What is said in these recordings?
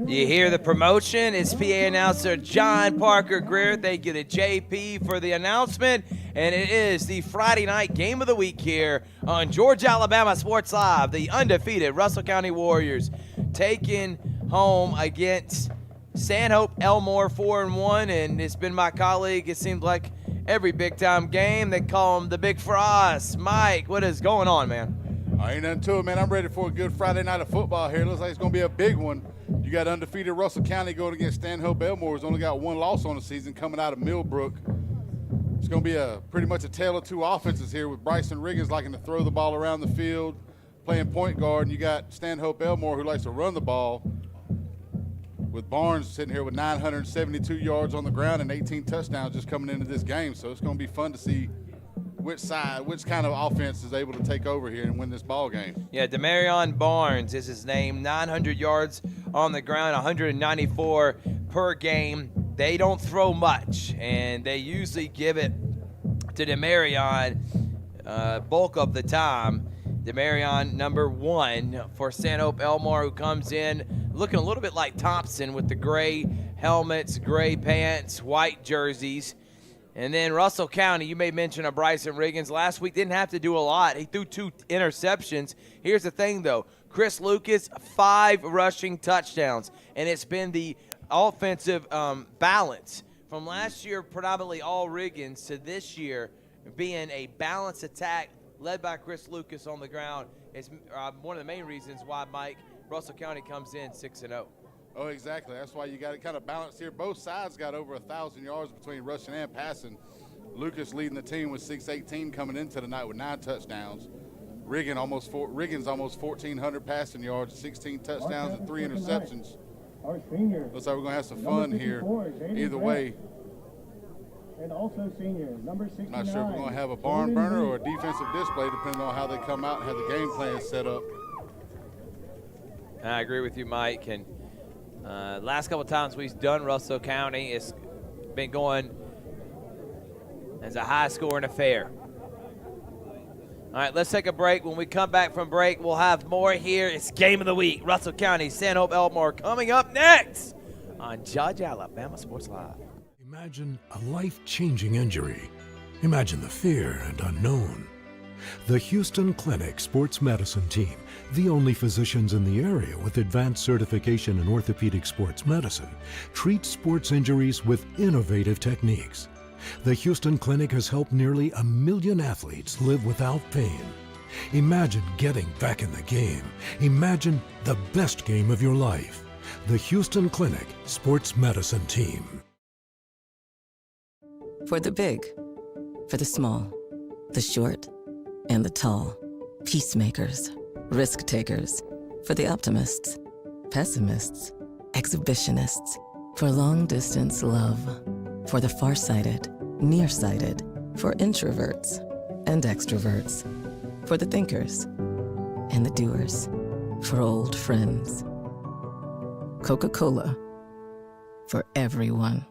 You hear the promotion. It's PA announcer John Parker Greer. Thank you to JP for the announcement. And it is the Friday night game of the week here on Georgia, Alabama Sports Live. The undefeated Russell County Warriors taking home against Stanhope Elmore 4-1. And it's been my colleague, it seems like every big-time game, they call him the Big Frost. Mike, what is going on, man? Ain't nothing to it, man. I'm ready for a good Friday night of football here. Looks like it's going to be a big one. You got undefeated Russell County going against Stanhope Elmore, who's only got one loss on the season, coming out of Millbrook. It's going to be pretty much a tale of two offenses here, with Bryson Riggins liking to throw the ball around the field, playing point guard, and you got Stanhope Elmore, who likes to run the ball, with Barnes sitting here with 972 yards on the ground and 18 touchdowns just coming into this game. So it's going to be fun to see which kind of offense is able to take over here and win this ball game. Yeah, Demarion Barnes is his name. 900 yards on the ground, 194 per game. They don't throw much, and they usually give it to Demarion bulk of the time. Demarion, number 1 for Stanhope Elmore, who comes in looking a little bit like Thompson with the gray helmets, gray pants, white jerseys. And then Russell County, you made mention of Bryson Riggins. Last week didn't have to do a lot. He threw 2 interceptions. Here's the thing, though. Chris Lucas, 5 rushing touchdowns. And it's been the offensive balance from last year, predominantly all Riggins, to this year being a balanced attack led by Chris Lucas on the ground. It's one of the main reasons why, Mike, Russell County comes in 6-0. Oh, exactly. That's why you got it kind of balanced here. Both sides got over 1,000 yards between rushing and passing. Lucas leading the team with 618 coming into the night with 9 touchdowns. Riggins almost 1,400 passing yards, 16 touchdowns, and 3 interceptions. Looks like we're going to have some fun here either way. And also senior, number 69. Not sure if we're going to have a barn burner or a defensive display, depending on how they come out and have the game plan set up. I agree with you, Mike. And last couple of times we've done Russell County, it's been going as a high-scoring affair. All right, let's take a break. When we come back from break, we'll have more here. It's Game of the Week. Russell County, Stanhope Elmore coming up next on Georgia, Alabama Sports Live. Imagine a life-changing injury. Imagine the fear and unknown. The Houston Clinic Sports Medicine Team, the only physicians in the area with advanced certification in orthopedic sports medicine, treats sports injuries with innovative techniques. The Houston Clinic has helped nearly 1 million athletes live without pain. Imagine getting back in the game. Imagine the best game of your life. The Houston Clinic Sports Medicine Team. For the big, for the small, the short, and the tall. Peacemakers, risk takers. For the optimists, pessimists, exhibitionists. For long distance love. For the farsighted, nearsighted. For introverts and extroverts. For the thinkers and the doers. For old friends. Coca-Cola. For everyone.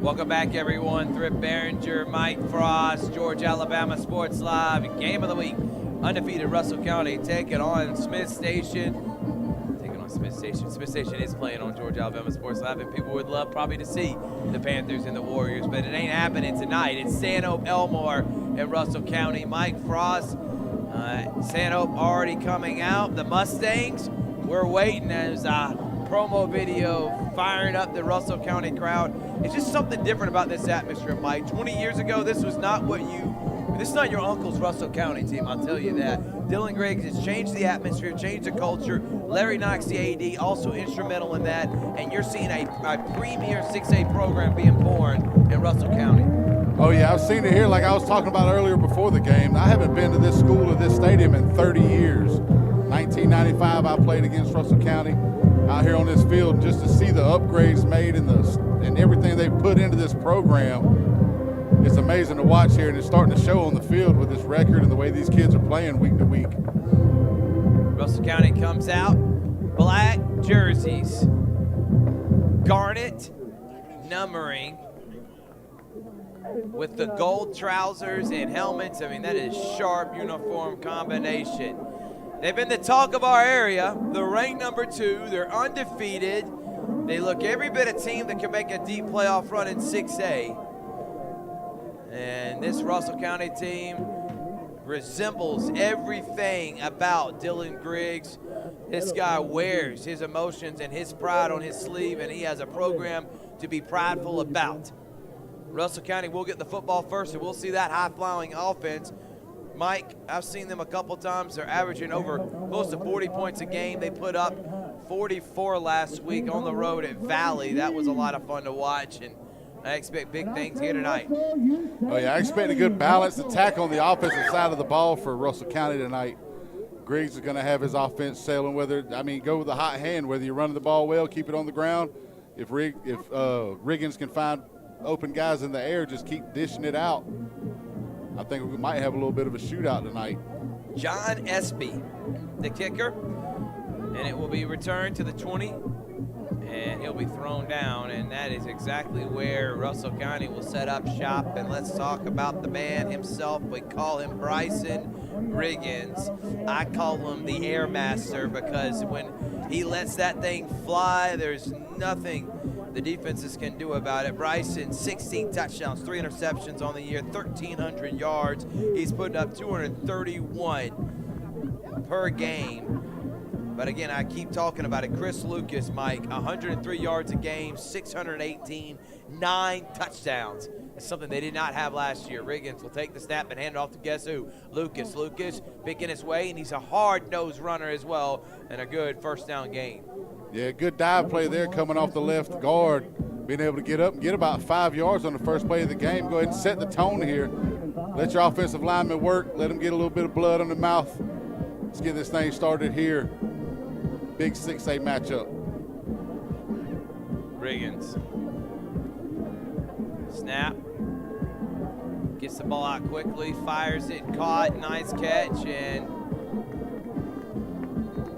Welcome back, everyone. Thrift, Barringer, Mike Frost, Georgia, Alabama Sports Live. Game of the week. Undefeated Russell County taking on Smith Station. Smith Station is playing on Georgia, Alabama Sports Live, and people would love probably to see the Panthers and the Warriors, but it ain't happening tonight. It's Stanhope Elmore in Russell County. Mike Frost, Stanhope already coming out. The Mustangs, we're waiting as promo video firing up the Russell County crowd. It's just something different about this atmosphere, Mike. 20 years ago, this is not your uncle's Russell County team, I'll tell you that. Dylan Griggs has changed the atmosphere, changed the culture. Larry Knox, the AD, also instrumental in that. And you're seeing a premier 6A program being born in Russell County. Oh, yeah, I've seen it here like I was talking about earlier before the game. I haven't been to this school or this stadium in 30 years. 1995, I played against Russell County out here on this field. Just to see the upgrades made and everything they put into this program, it's amazing to watch here, and it's starting to show on the field with this record and the way these kids are playing week to week. Russell County comes out, black jerseys, garnet numbering with the gold trousers and helmets. I mean, that is sharp uniform combination. They've been the talk of our area. They're ranked number 2. They're undefeated. They look every bit a team that can make a deep playoff run in 6A. And this Russell County team resembles everything about Dylan Griggs. This guy wears his emotions and his pride on his sleeve, and he has a program to be prideful about. Russell County will get the football first, and we'll see that high-flying offense. Mike, I've seen them a couple times. They're averaging over close to 40 points a game. They put up 44 last week on the road at Valley. That was a lot of fun to watch, and I expect big things here tonight. Oh, yeah, I expect a good balanced attack on the offensive side of the ball for Russell County tonight. Griggs is going to have his offense sailing, go with the hot hand, whether you're running the ball well, keep it on the ground. If Riggins can find open guys in the air, just keep dishing it out. I think we might have a little bit of a shootout tonight. John Espy, the kicker, and it will be returned to the 20. And he'll be thrown down, and that is exactly where Russell County will set up shop. And let's talk about the man himself. We call him Bryson Riggins. I call him the Air Master because when he lets that thing fly, there's nothing the defenses can do about it. Bryson, 16 touchdowns, 3 interceptions on the year, 1,300 yards. He's putting up 231 per game. But again, I keep talking about it. Chris Lucas, Mike, 103 yards a game, 618, 9 touchdowns. It's something they did not have last year. Riggins will take the snap and hand it off to guess who? Lucas. Lucas picking his way, and he's a hard-nosed runner as well, and a good first down gain. Yeah, good dive play there coming off the left guard. Being able to get up and get about 5 yards on the first play of the game. Go ahead and set the tone here. Let your offensive lineman work. Let them get a little bit of blood on the mouth. Let's get this thing started here. Big 6A matchup. Riggins. Snap. Gets the ball out quickly, fires it, caught, nice catch, and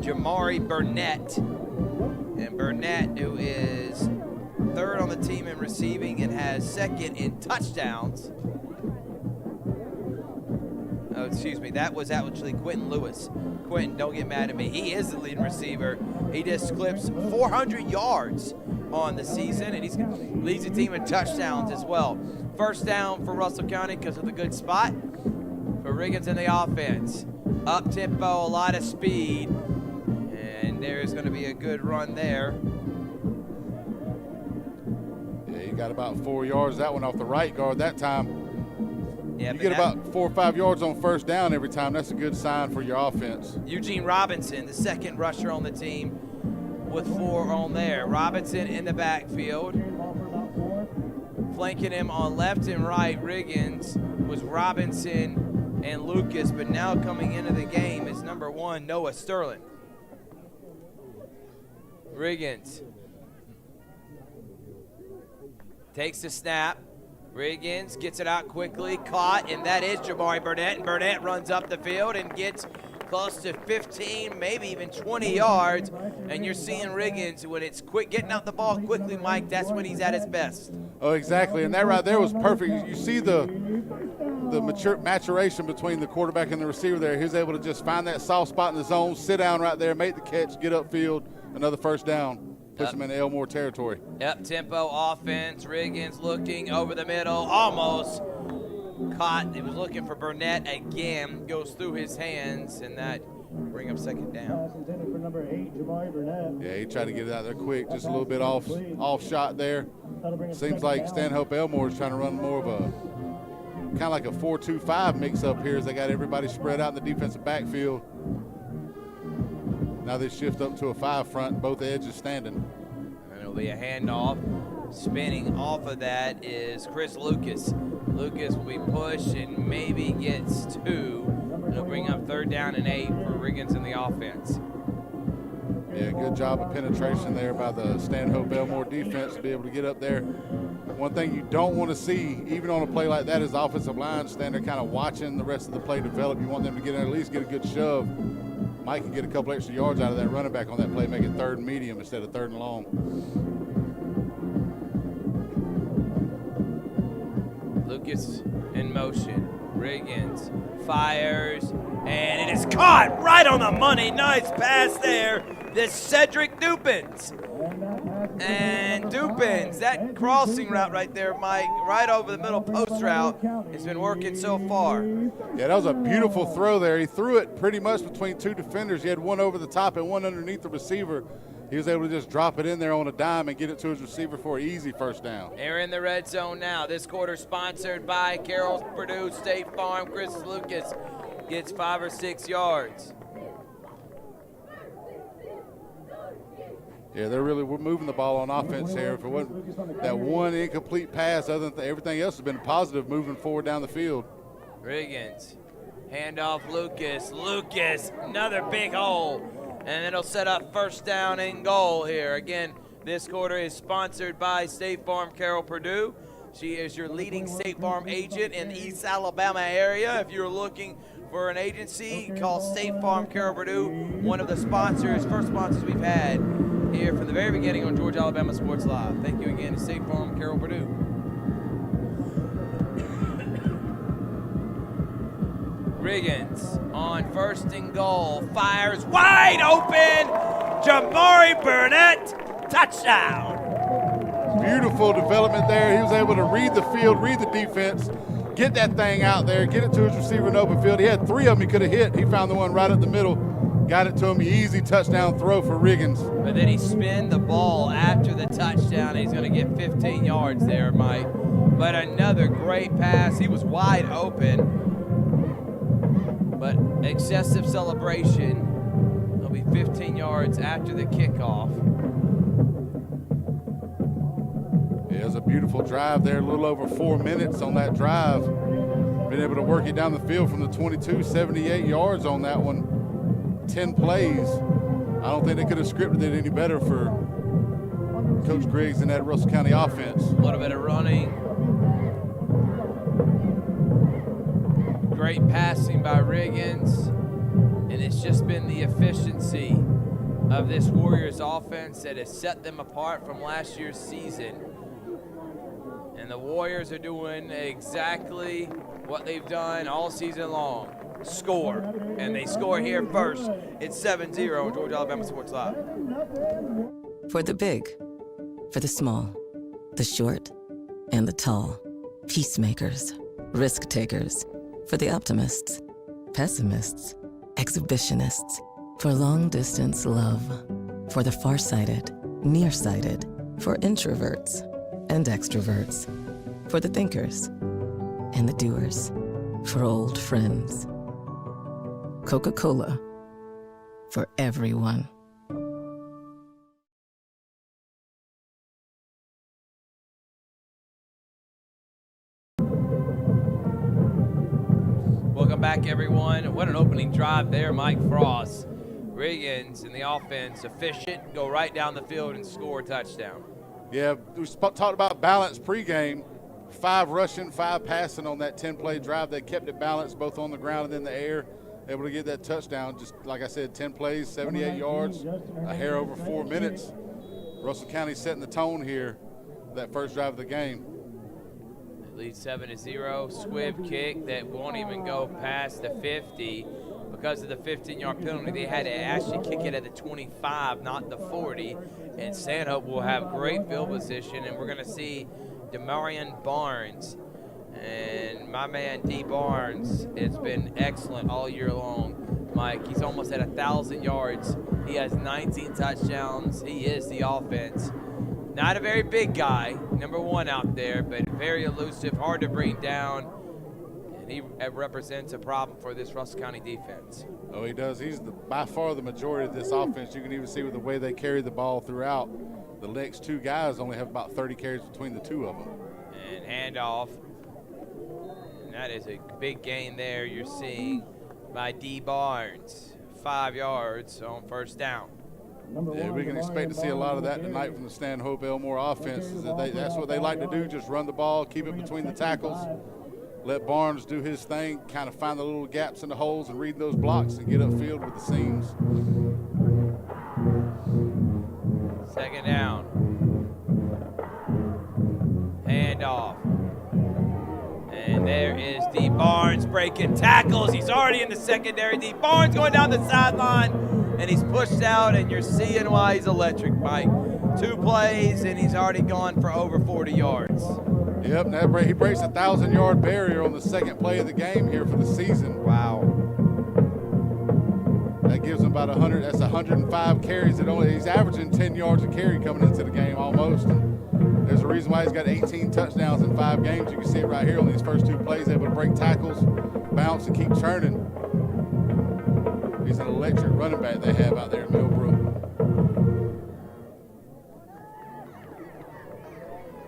Jamari Burnett. And Burnett, who is 3rd on the team in receiving and has 2nd in touchdowns. Oh, excuse me, that was actually Quentin Lewis. Quentin, don't get mad at me. He is the leading receiver. He just clips 400 yards on the season, and he leads the team in touchdowns as well. First down for Russell County because of the good spot for Riggins in the offense. Up tempo, a lot of speed, and there's going to be a good run there. Yeah, he got about 4 yards. That one off the right guard that time. Yeah, you get about 4 or 5 yards on first down every time. That's a good sign for your offense. Eugene Robinson, the 2nd rusher on the team, with 4 on there. Robinson in the backfield. Flanking him on left and right, Riggins, was Robinson and Lucas, but now coming into the game is number 1, Noah Sterling. Riggins takes the snap. Riggins gets it out quickly, caught, and that is Jamari Burnett. And Burnett runs up the field and gets close to 15, maybe even 20 yards. And you're seeing Riggins, when it's quick, getting out the ball quickly, Mike, that's when he's at his best. Oh, exactly. And that right there was perfect. You see the maturation between the quarterback and the receiver there. He was able to just find that soft spot in the zone, sit down right there, make the catch, get upfield, another first down, push him into Elmore territory. Yep, tempo offense. Riggins looking over the middle, almost caught. He was looking for Burnett again, goes through his hands, and that bring up second down. Pass intended for number 8, Jamari Burnett. Yeah, he tried to get it out there quick, just a little bit off shot there. Seems like Stanhope Elmore is trying to run more of a kind of like a 4-2-5 mix up here as they got everybody spread out in the defensive backfield. Now they shift up to a 5 front, both edges standing. And it'll be a handoff. Spinning off of that is Chris Lucas. Lucas will be pushed and maybe gets 2. It'll bring up 3rd down and 8 for Riggins in the offense. Yeah, good job of penetration there by the Stanhope Elmore defense to be able to get up there. One thing you don't want to see, even on a play like that, is the offensive line stand there kind of watching the rest of the play develop. You want them to get at least get a good shove. Mike can get a couple extra yards out of that running back on that play, make it 3rd and medium instead of 3rd and long. Lucas in motion. Riggins fires, and it is caught right on the money. Nice pass there. This Cedric Dupins. And Dupins, that crossing route right there, Mike, right over the middle post route, has been working so far. Yeah, that was a beautiful throw there. He threw it pretty much between 2 defenders. He had one over the top and one underneath the receiver. He was able to just drop it in there on a dime and get it to his receiver for an easy first down. They're in the red zone now. This quarter sponsored by Carroll Purdue State Farm. Chris Lucas gets 5 or 6 yards. Yeah, we're moving the ball on offense here. If it wasn't that one incomplete pass, other than everything else has been positive moving forward down the field. Riggins, handoff Lucas. Lucas, another big hole. And it'll set up 1st down and goal here. Again, this quarter is sponsored by State Farm Carroll Purdue. She is your leading State Farm agent in the East Alabama area. If you're looking for an agency, call State Farm Carroll Purdue, one of the sponsors, first sponsors we've had here from the very beginning on Georgia Alabama Sports Live. Thank you again to State Farm Carroll Purdue. Riggins on 1st and goal, fires wide open. Jamari Burnett, touchdown. Beautiful development there. He was able to read the field, read the defense, get that thing out there, get it to his receiver in open field. He had 3 of them he could have hit. He found the one right at the middle, got it to him. Easy touchdown throw for Riggins. But then he spun the ball after the touchdown. He's going to get 15 yards there, Mike. But another great pass. He was wide open. But excessive celebration. He'll be 15 yards after the kickoff. Yeah, it was a beautiful drive there, a little over 4 minutes on that drive. Been able to work it down the field from the 22, 78 yards on that one. 10 plays. I don't think they could have scripted it any better for Coach Griggs and that Russell County offense. A little bit of running. Great passing by Riggins, and it's just been the efficiency of this Warriors offense that has set them apart from last year's season. And the Warriors are doing exactly what they've done all season long, score. And they score here first. It's 7-0 on Georgia Alabama Sports Live. For the big, for the small, the short, and the tall. Peacemakers, risk takers. For the optimists, pessimists, exhibitionists. For long distance love. For the farsighted, nearsighted. For introverts and extroverts. For the thinkers and the doers. For old friends. Coca-Cola. For everyone. Welcome back, everyone. What an opening drive there, Mike Frost. Riggins in the offense, efficient, go right down the field and score a touchdown. Yeah, we talked about balance pregame. 5 rushing, 5 passing on that 10-play drive. They kept it balanced both on the ground and in the air. able to get that touchdown. Just like I said, 10 plays, 78 yards, a hair over 4 minutes. Russell County setting the tone here, that first drive of the game. Lead 7-0. Squibb kick that won't even go past the 50 because of the 15-yard penalty. They had to actually kick it at the 25, not the 40. And Stanhope will have great field position, and we're going to see Demarion Barnes. And my man D. Barnes has been excellent all year long. Mike, he's almost at 1,000 yards. He has 19 touchdowns. He is the offense. Not a very big guy, number one out there, but very elusive, hard to bring down. And he represents a problem for this Russell County defense. Oh, he does. He's by far the majority of this offense. You can even see with the way they carry the ball throughout. The next two guys only have about 30 carries between the two of them. And handoff. And that is a big gain there you're seeing by D. Barnes. 5 yards on first down. Yeah, we can expect to see a lot of that tonight from the Stanhope Elmore offense. That's what they like to do, just run the ball, keep it between the tackles, let Barnes do his thing, kind of find the little gaps in the holes and read those blocks and get upfield with the seams. Second down. Handoff. And there is D. Barnes breaking tackles. He's already in the secondary. D. Barnes going down the sideline, and he's pushed out, and you're seeing why he's electric, Mike. 2 plays, and he's already gone for over 40 yards. Yep, he breaks a 1,000-yard barrier on the second play of the game here for the season. Wow. That gives him about 100. That's 105 carries. He's averaging 10 yards a carry coming into the game almost. There's a reason why he's got 18 touchdowns in 5 games. You can see it right here on these first 2 plays, able to break tackles, bounce, and keep churning. He's an electric running back they have out there in Millbrook.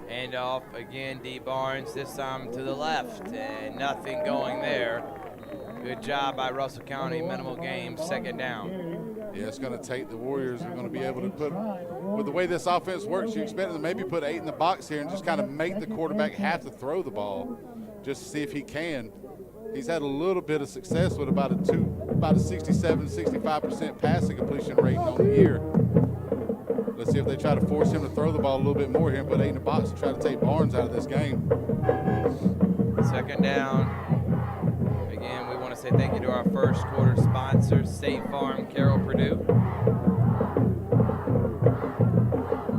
Handoff again, D. Barnes, this time to the left, and nothing going there. Good job by Russell County, minimal gain, second down. Yeah, it's going to take the Warriors are going to be able to put, with the way this offense works, you expect them to maybe put 8 in the box here and just kind of make the quarterback have to throw the ball just to see if he can. He's had a little bit of success with about a 67, 65% passing completion rate on the year. Let's see if they try to force him to throw the ball a little bit more here and put 8 in the box and try to take Barnes out of this game. Second down. Again, we want to say thank you to our first quarter sponsor, State Farm, Carroll Purdue.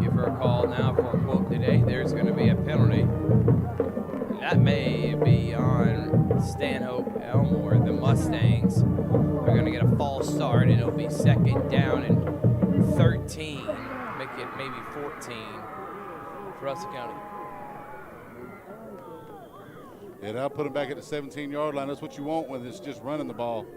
Give her a call now for a quote today. There's going to be a penalty. And that may be on Stanhope Elmore, the Mustangs. They're going to get a false start, and it'll be second down and 13. Make it maybe 14 for Russell County. Yeah, that'll put him back at the 17-yard line. That's what you want when it's just running the ball.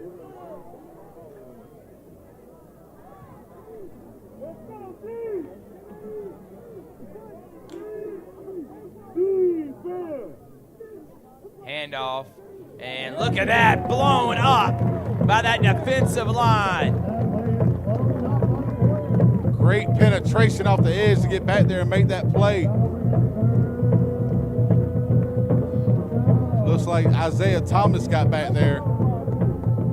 Handoff, and look at that, blown up by that defensive line. Great penetration off the edge to get back there and make that play. Looks like Isaiah Thomas got back there.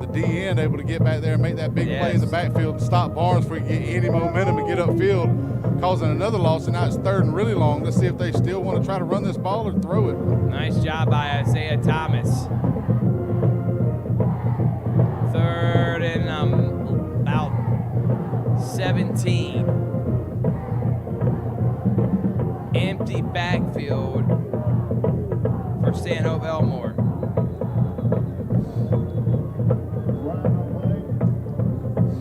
The DN able to get back there and make that big play in the backfield and stop Barnes before he get any momentum and get upfield, causing another loss, and now it's 3rd and really long. Let's see if they still want to try to run this ball or throw it. Nice job by Isaiah Thomas. 3rd and about 17. Empty backfield for Stanhope Elmore.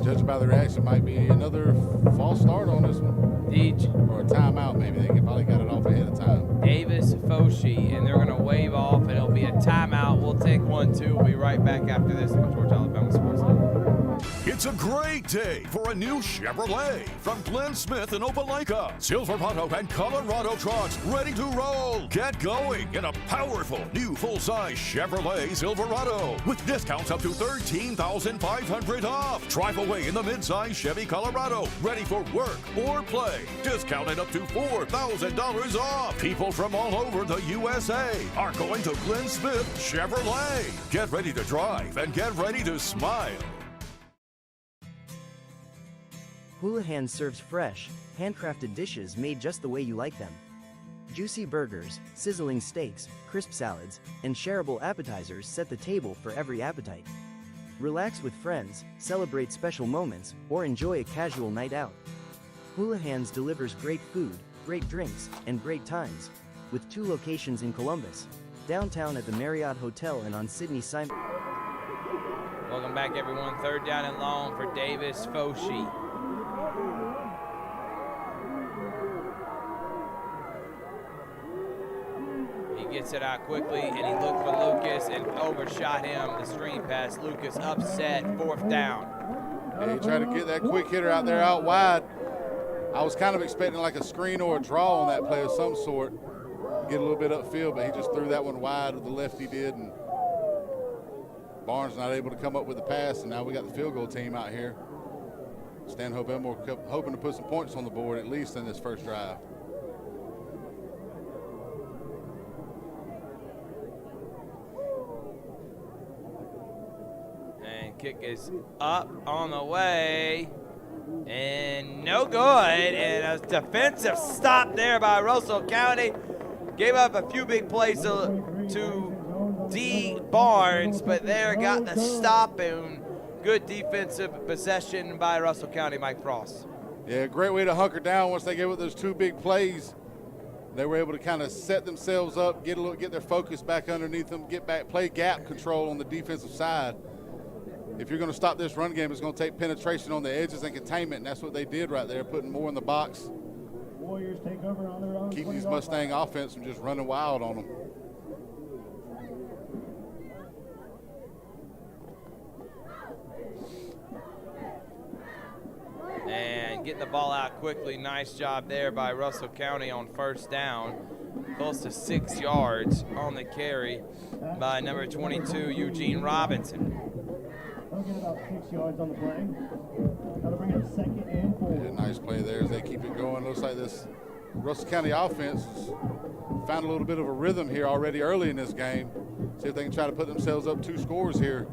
Judging by the reaction, might be another false start on this one. Or a timeout, maybe. They probably got it off ahead of time. Davis Foshi, and they're going to wave off, and it'll be a timeout. We'll take one, too. We'll be right back after this on Georgia Alabama Sports Network. It's a great day for a new Chevrolet from Glenn Smith in Opelika. Silverado and Colorado trucks ready to roll. Get going in a powerful new full-size Chevrolet Silverado with discounts up to $13,500 off. Drive away in the mid-size Chevy Colorado, ready for work or play. Discounted up to $4,000 off. People from all over the USA are going to Glenn Smith Chevrolet. Get ready to drive and get ready to smile. Hula Hands serves fresh, handcrafted dishes made just the way you like them. Juicy burgers, sizzling steaks, crisp salads, and shareable appetizers set the table for every appetite. Relax with friends, celebrate special moments, or enjoy a casual night out. Hula Hands delivers great food, great drinks, and great times, with 2 locations in Columbus, downtown at the Marriott Hotel and on Sydney Simon. Welcome back, everyone. 3rd down and long for Davis Foshee. He gets it out quickly, and he looked for Lucas and overshot him. The screen pass. Lucas upset, 4th down. Yeah, he tried to get that quick hitter out there out wide. I was kind of expecting like a screen or a draw on that play of some sort. Get a little bit upfield, but he just threw that one wide with the left he did, and Barnes not able to come up with the pass, and now we got the field goal team out here. Stanhope Elmore hoping to put some points on the board at least in this first drive. And kick is up on the way, and no good. And a defensive stop there by Russell County. Gave up a few big plays to D. Barnes, but there got the stop, and good defensive possession by Russell County, Mike Frost. Yeah, great way to hunker down once they gave up those 2 big plays. They were able to kind of set themselves up, get their focus back underneath them, get back, play gap control on the defensive side. If you're going to stop this run game, it's going to take penetration on the edges and containment, and that's what they did right there, putting more in the box. Warriors take over on their own. Keep these Mustang offense from just running wild on them. And getting the ball out quickly. Nice job there by Russell County on 1st down. Close to 6 yards on the carry by number 22, Eugene Robinson. They'll get about 6 yards on the play. That'll bring up 2nd and 4. Yeah, nice play there as they keep it going. Looks like this Russell County offense has found a little bit of a rhythm here already early in this game. See if they can try to put themselves up 2 scores here.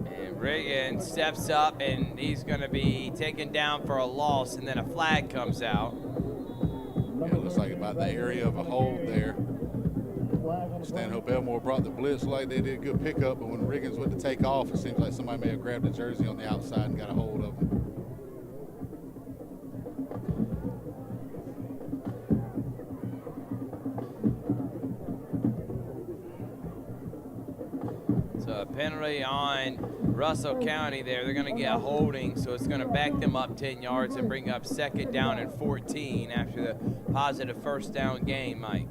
And Reagan steps up, and he's going to be taken down for a loss, and then a flag comes out. Yeah, it looks like about the area of a hold there. Stanhope Elmore brought the blitz like they did a good pickup, but when Riggins went to take off, it seems like somebody may have grabbed a jersey on the outside and got a hold of him. So a penalty on Russell County there. They're going to get a holding, so it's going to back them up 10 yards and bring up 2nd down and 14 after the positive 1st down game, Mike.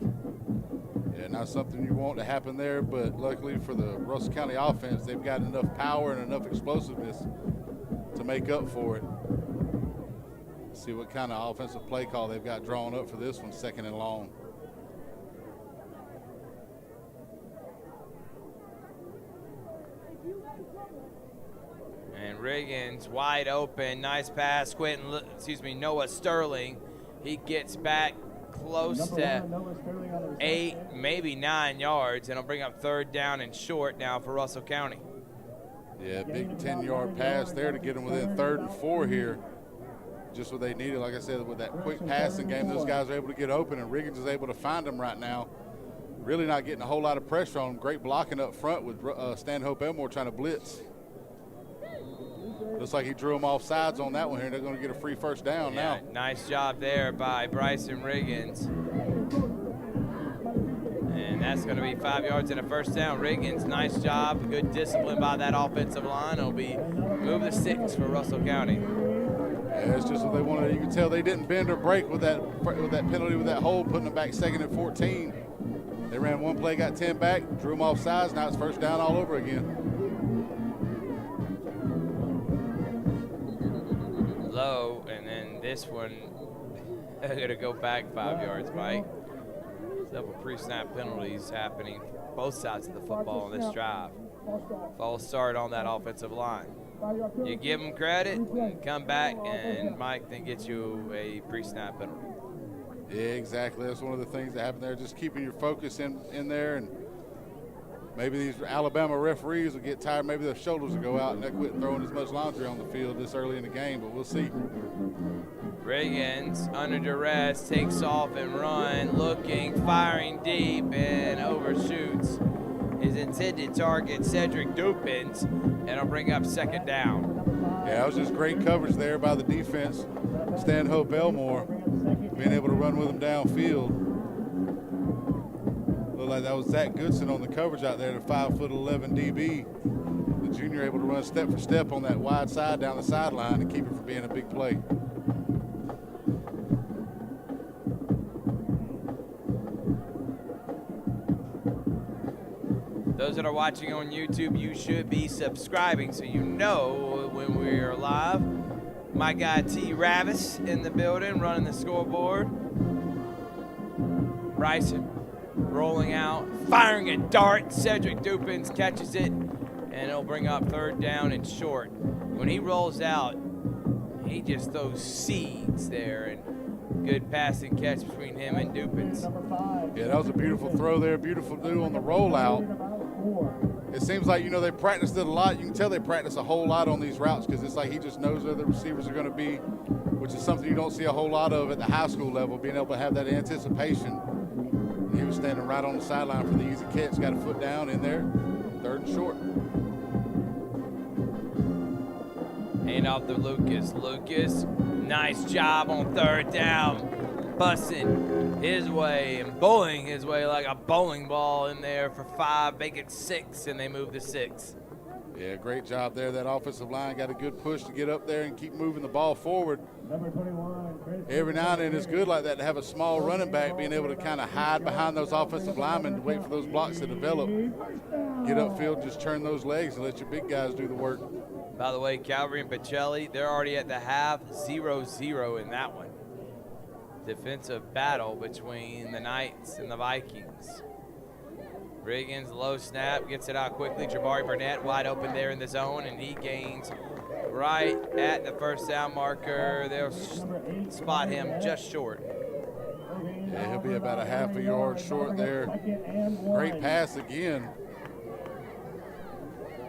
Yeah, not something you want to happen there, but luckily for the Russell County offense, they've got enough power and enough explosiveness to make up for it. See what kind of offensive play call they've got drawn up for this one, 2nd and long. And Riggins wide open, nice pass. Noah Sterling. He gets back close to 8, maybe 9 yards, and it'll bring up 3rd down and short now for Russell County. Yeah, big 10-yard pass there to get them within 3rd and 4 here. Just what they needed. Like I said, with that quick passing game, those guys are able to get open, and Riggins is able to find them right now. Really not getting a whole lot of pressure on them. Great blocking up front with Stanhope Elmore trying to blitz. Looks like he drew them off sides on that one here. They're going to get a free 1st down now. Nice job there by Bryson Riggins. And that's going to be 5 yards and a 1st down. Riggins, nice job. Good discipline by that offensive line. It'll be move the 6 for Russell County. Yeah, it's just what they wanted. You can tell they didn't bend or break with that penalty with that hold, putting them back 2nd and 14. They ran one play, got 10 back, drew them off sides. Now it's first down all over again. Low, and then this one, they're going to go back 5 yards, Mike. Several pre-snap penalties happening both sides of the football on this drive. False start on that offensive line. You give them credit, you come back, and Mike then gets you a pre-snap penalty. Yeah, exactly. That's one of the things that happen there, just keeping your focus in there. And maybe these Alabama referees will get tired. Maybe their shoulders will go out and they'll quit throwing as much laundry on the field this early in the game, but we'll see. Riggins, under duress, takes off and run, looking, firing deep, and overshoots his intended target, Cedric Dupins, and it'll bring up second down. Yeah, that was just great coverage there by the defense. Stanhope Elmore being able to run with him downfield. Looked like that was Zach Goodson on the coverage out there, the 5'11" DB. The junior able to run step for step on that wide side down the sideline and keep it from being a big play. Those that are watching on YouTube, you should be subscribing so you know when we are live. My guy T. Ravis in the building running the scoreboard. Bryson rolling out, firing a dart. Cedric Dupins catches it, and it'll bring up third down and short. When he rolls out, he just throws seeds there, and good passing catch between him and Dupins. Yeah, that was a beautiful throw there, beautiful do on the rollout. It seems like, they practiced it a lot. You can tell they practice a whole lot on these routes because it's like he just knows where the receivers are going to be, which is something you don't see a whole lot of at the high school level, being able to have that anticipation. He was standing right on the sideline for the easy catch, got a foot down in there, third and short. Hand off to Lucas. Lucas, nice job on third down. Busting his way and bowling his way like a bowling ball in there for 5, make it 6, and they move to 6. Yeah, great job there. That offensive line got a good push to get up there and keep moving the ball forward. Every now and then it's good like that to have a small running back being able to kind of hide behind those offensive linemen to wait for those blocks to develop. Get upfield, just turn those legs and let your big guys do the work. By the way, Calvary and Pacelli, they're already at the half, 0-0 in that one. Defensive battle between the Knights and the Vikings. Riggins, low snap, gets it out quickly. Jabari Burnett wide open there in the zone, and he gains right at the first down marker. They'll spot him just short. Yeah, he'll be about a half a yard short there. Great pass again.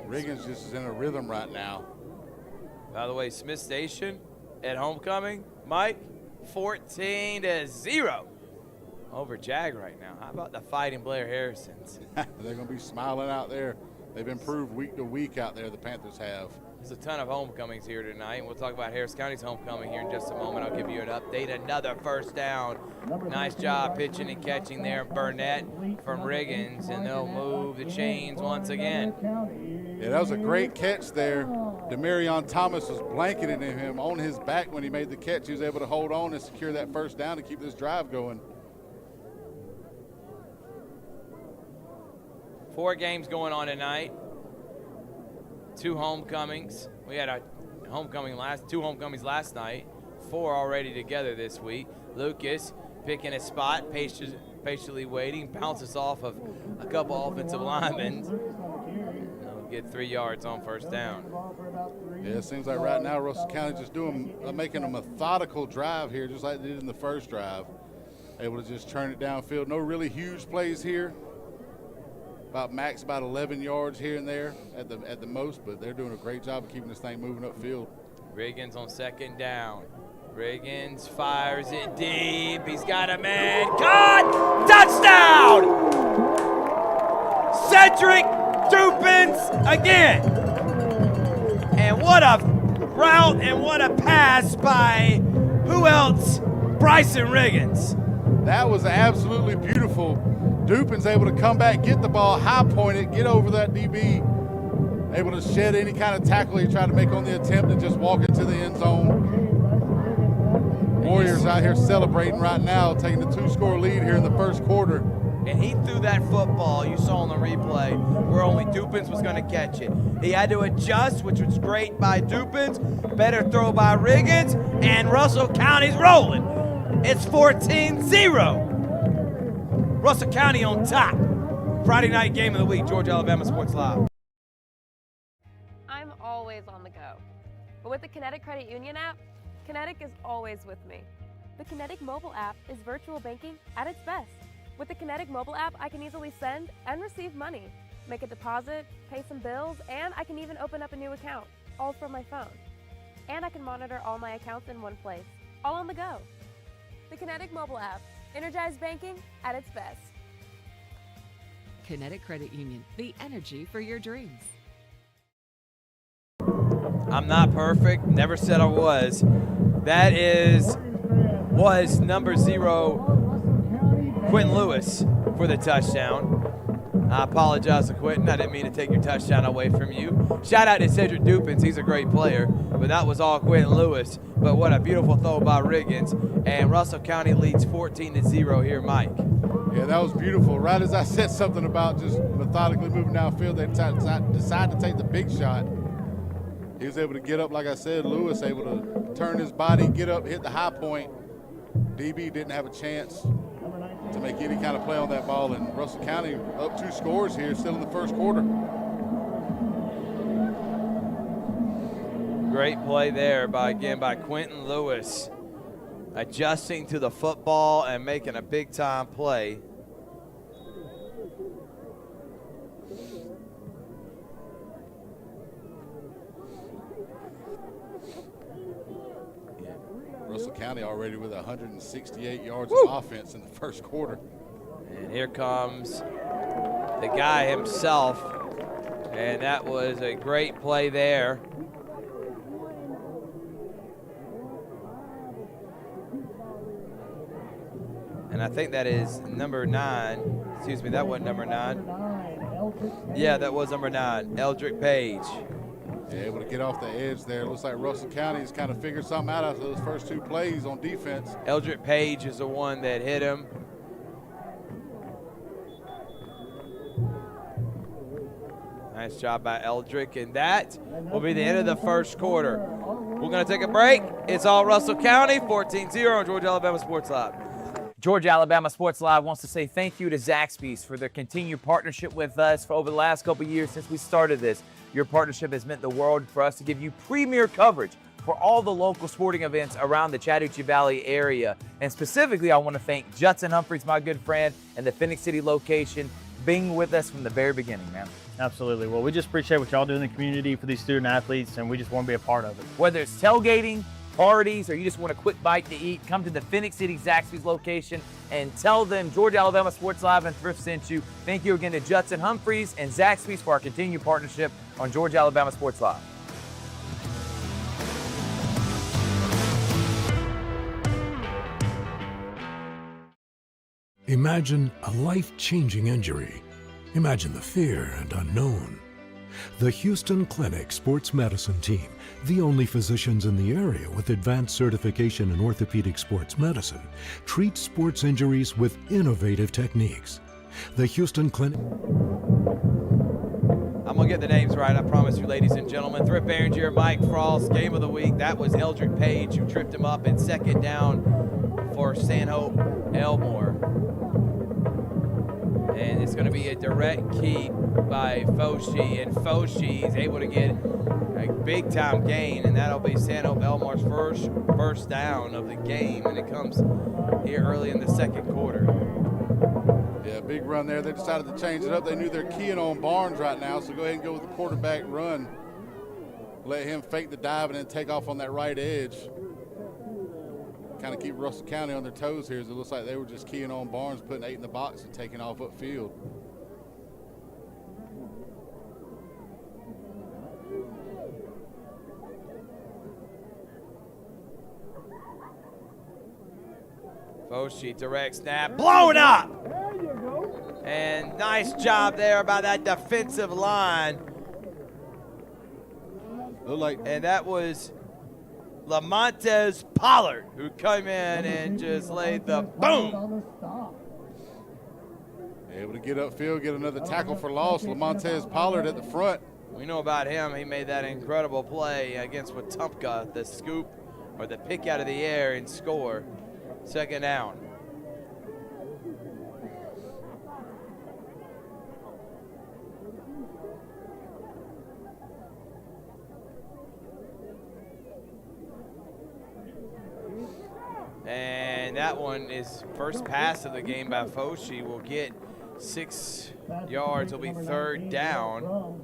Riggins just is in a rhythm right now. By the way, Smith Station at homecoming, Mike, 14-0 over Jag right now. How about the Fighting Blair Harrisons? They're going to be smiling out there. They've improved week to week out there, the Panthers have. There's a ton of homecomings here tonight, and we'll talk about Harris County's homecoming here in just a moment. I'll give you an update. Another first down. Nice job pitching and catching there, Burnett from Riggins, and they'll move the chains once again. Yeah, that was a great catch there. Demarion Thomas was blanketing him on his back when he made the catch. He was able to hold on and secure that first down to keep this drive going. 4 games going on tonight. 2 homecomings. We had a two homecomings last night. 4 already together this week. Lucas picking a spot, patiently waiting, bounces off of a couple offensive linemen. They'll get 3 yards on first down. Yeah, it seems like right now Russell County just making a methodical drive here, just like they did in the first drive. Able to just turn it downfield. No really huge plays here. About 11 yards here and there at the most, but they're doing a great job of keeping this thing moving upfield. Riggins on second down. Riggins fires it deep. He's got a man. Caught! Touchdown! Cedric Dupins again. And what a route and what a pass by who else? Bryson Riggins. That was absolutely beautiful. Dupin's able to come back, get the ball, high point it, get over that DB, able to shed any kind of tackle he tried to make on the attempt and just walk into the end zone. Warriors out here celebrating right now, taking the 2-score lead here in the first quarter. and he threw that football you saw on the replay where only Dupins was going to catch it. He had to adjust, which was great by Dupins. Better throw by Riggins, and Russell County's rolling. It's 14-0. Russell County on top. Friday night game of the week, Georgia Alabama Sports Live. I'm always on the go. But with the Kinetic Credit Union app, Kinetic is always with me. The Kinetic mobile app is virtual banking at its best. With the Kinetic mobile app, I can easily send and receive money, make a deposit, pay some bills, and I can even open up a new account, all from my phone. And I can monitor all my accounts in one place, all on the go. The Kinetic mobile app, energized banking at its best. Kinetic Credit Union, the energy for your dreams. I'm not perfect, never said I was. That was number 0, Quentin Lewis, for the touchdown. I apologize to Quentin. I didn't mean to take your touchdown away from you. Shout out to Cedric Dupins. He's a great player, but that was all Quentin Lewis. But what a beautiful throw by Riggins. And Russell County leads 14-0 here, Mike. Yeah, that was beautiful. Right as I said something about just methodically moving downfield, they decided to take the big shot. He was able to get up, like I said, Lewis able to turn his body, get up, hit the high point. DB didn't have a chance to make any kind of play on that ball, and Russell County up 2 scores here, still in the first quarter. Great play there by Quentin Lewis, adjusting to the football and making a big-time play. Russell County already with 168 yards of offense in the first quarter. And here comes the guy himself, and that was a great play there. And I think that is number 9. Excuse me, that wasn't number 9. Yeah, that was number 9, Eldrick Page. Yeah, able to get off the edge there. Looks like Russell County's kind of figured something out after those first 2 plays on defense. Eldrick Page is the one that hit him. Nice job by Eldrick, and that will be the end of the first quarter. We're going to take a break. It's all Russell County, 14-0 on Georgia Alabama Sports Live. Georgia Alabama Sports Live wants to say thank you to Zaxby's for their continued partnership with us for over the last couple of years since we started this. Your partnership has meant the world for us to give you premier coverage for all the local sporting events around the Chattahoochee Valley area. And specifically, I want to thank Judson Humphreys, my good friend, and the Phoenix City location being with us from the very beginning, man. Absolutely. Well, we just appreciate what y'all do in the community for these student athletes, and we just want to be a part of it. Whether it's tailgating, parties, or you just want a quick bite to eat, come to the Phoenix City Zaxby's location and tell them Georgia Alabama Sports Live and Thrift sent you. Thank you again to Judson Humphreys and Zaxby's for our continued partnership on Georgia Alabama Sports Live. Imagine a life-changing injury. Imagine the fear and unknown. The Houston Clinic Sports Medicine Team, the only physicians in the area with advanced certification in orthopedic sports medicine, treats sports injuries with innovative techniques. The Houston Clinic... I'm going to get the names right, I promise you, ladies and gentlemen. Thrift Barringer, Mike Frost, game of the week. That was Eldrick Page who tripped him up in second down for Stanhope Elmore. And it's going to be a direct keep by Foshi, and Foshi is able to get a big-time gain, and that'll be Stanhope Elmore's first down of the game, and it comes here early in the second quarter. Yeah, big run there. They decided to change it up. They knew they're keying on Barnes right now, so go ahead and go with the quarterback run. Let him fake the dive and then take off on that right edge. Kind of keep Russell County on their toes here, as it looks like they were just keying on Barnes, putting 8 in the box and taking off upfield. Foshi, direct snap, blown up! And nice job there by that defensive line. And that was Lamontez Pollard, who came in and just laid the boom. Able to get upfield, get another tackle for loss. Lamontez Pollard at the front. We know about him. He made that incredible play against Wetumpka, the scoop or the pick out of the air and score. Second down. And that one is first pass of the game by Foshi. Will get 6 yards. It'll be third down.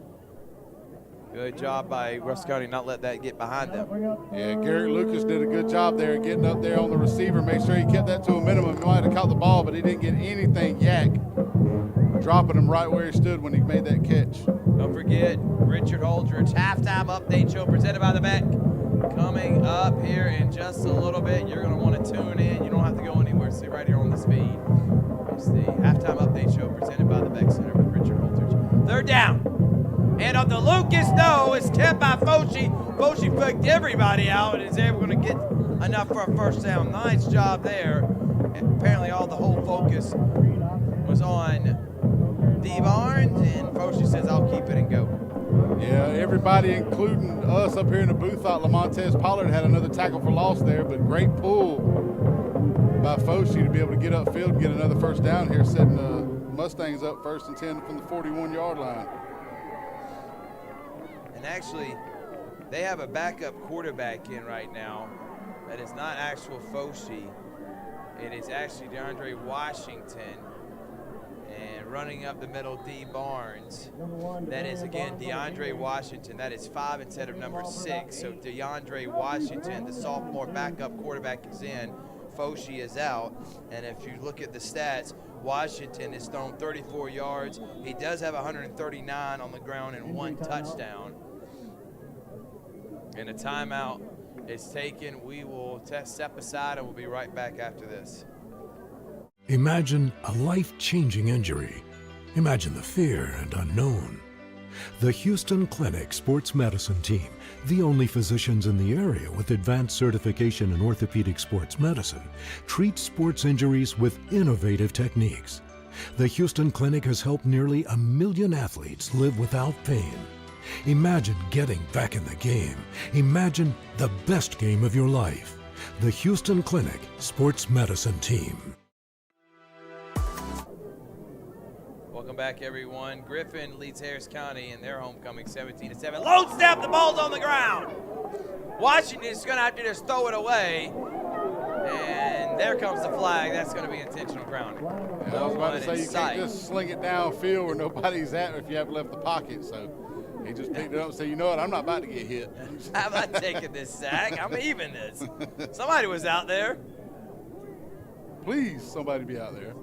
Good job by Russell County not let that get behind them. Yeah, Garrett Lucas did a good job there getting up there on the receiver. Make sure he kept that to a minimum. He might have caught the ball, but he didn't get anything yak. Dropping him right where he stood when he made that catch. Don't forget, Richard Holdridge halftime update show presented by the Beck. Coming up here in just a little bit. You're going to want to tune in. You don't have to go anywhere. Stay right here on this feed. It's the halftime update show presented by the Beck Center with Richard Holdridge. Third down. And on the Lucas, no, it's tipped by Foshi. Foshi picked everybody out and is able to get enough for a first down. Nice job there. And apparently all the whole focus was on D. Barnes, and Foshi says, I'll keep it and go. Yeah, everybody, including us up here in the booth, thought Lamontez Pollard had another tackle for loss there, but great pull by Foshi to be able to get upfield and get another first down here, setting the Mustangs up 1st and 10 from the 41-yard line. And actually, they have a backup quarterback in right now that is not actual Foshi. It is actually DeAndre Washington. And running up the middle, D. Barnes. That is, again, DeAndre Washington. That is 5 instead of number 6. So DeAndre Washington, the sophomore backup quarterback, is in. Foshi is out. And if you look at the stats, Washington has thrown 34 yards. He does have 139 on the ground and 1 touchdown. And a timeout is taken. We will step aside and we'll be right back after this. Imagine a life-changing injury. Imagine the fear and unknown. The Houston Clinic Sports Medicine Team, the only physicians in the area with advanced certification in orthopedic sports medicine, treats sports injuries with innovative techniques. The Houston Clinic has helped nearly 1 million athletes live without pain. Imagine getting back in the game. Imagine the best game of your life. The Houston Clinic Sports Medicine Team. Welcome back, everyone. Griffin leads Harris County in their homecoming 17-7. Lone snap, the ball's on the ground. Washington is going to have to just throw it away. And there comes the flag. That's going to be intentional grounding. Yeah, I was about to say, you can't just sling it downfield where nobody's at if you haven't left the pocket. So he just picked it up and said, you know what, I'm not about to get hit. How about taking this sack? I'm even this. Somebody was out there. Please, somebody be out there.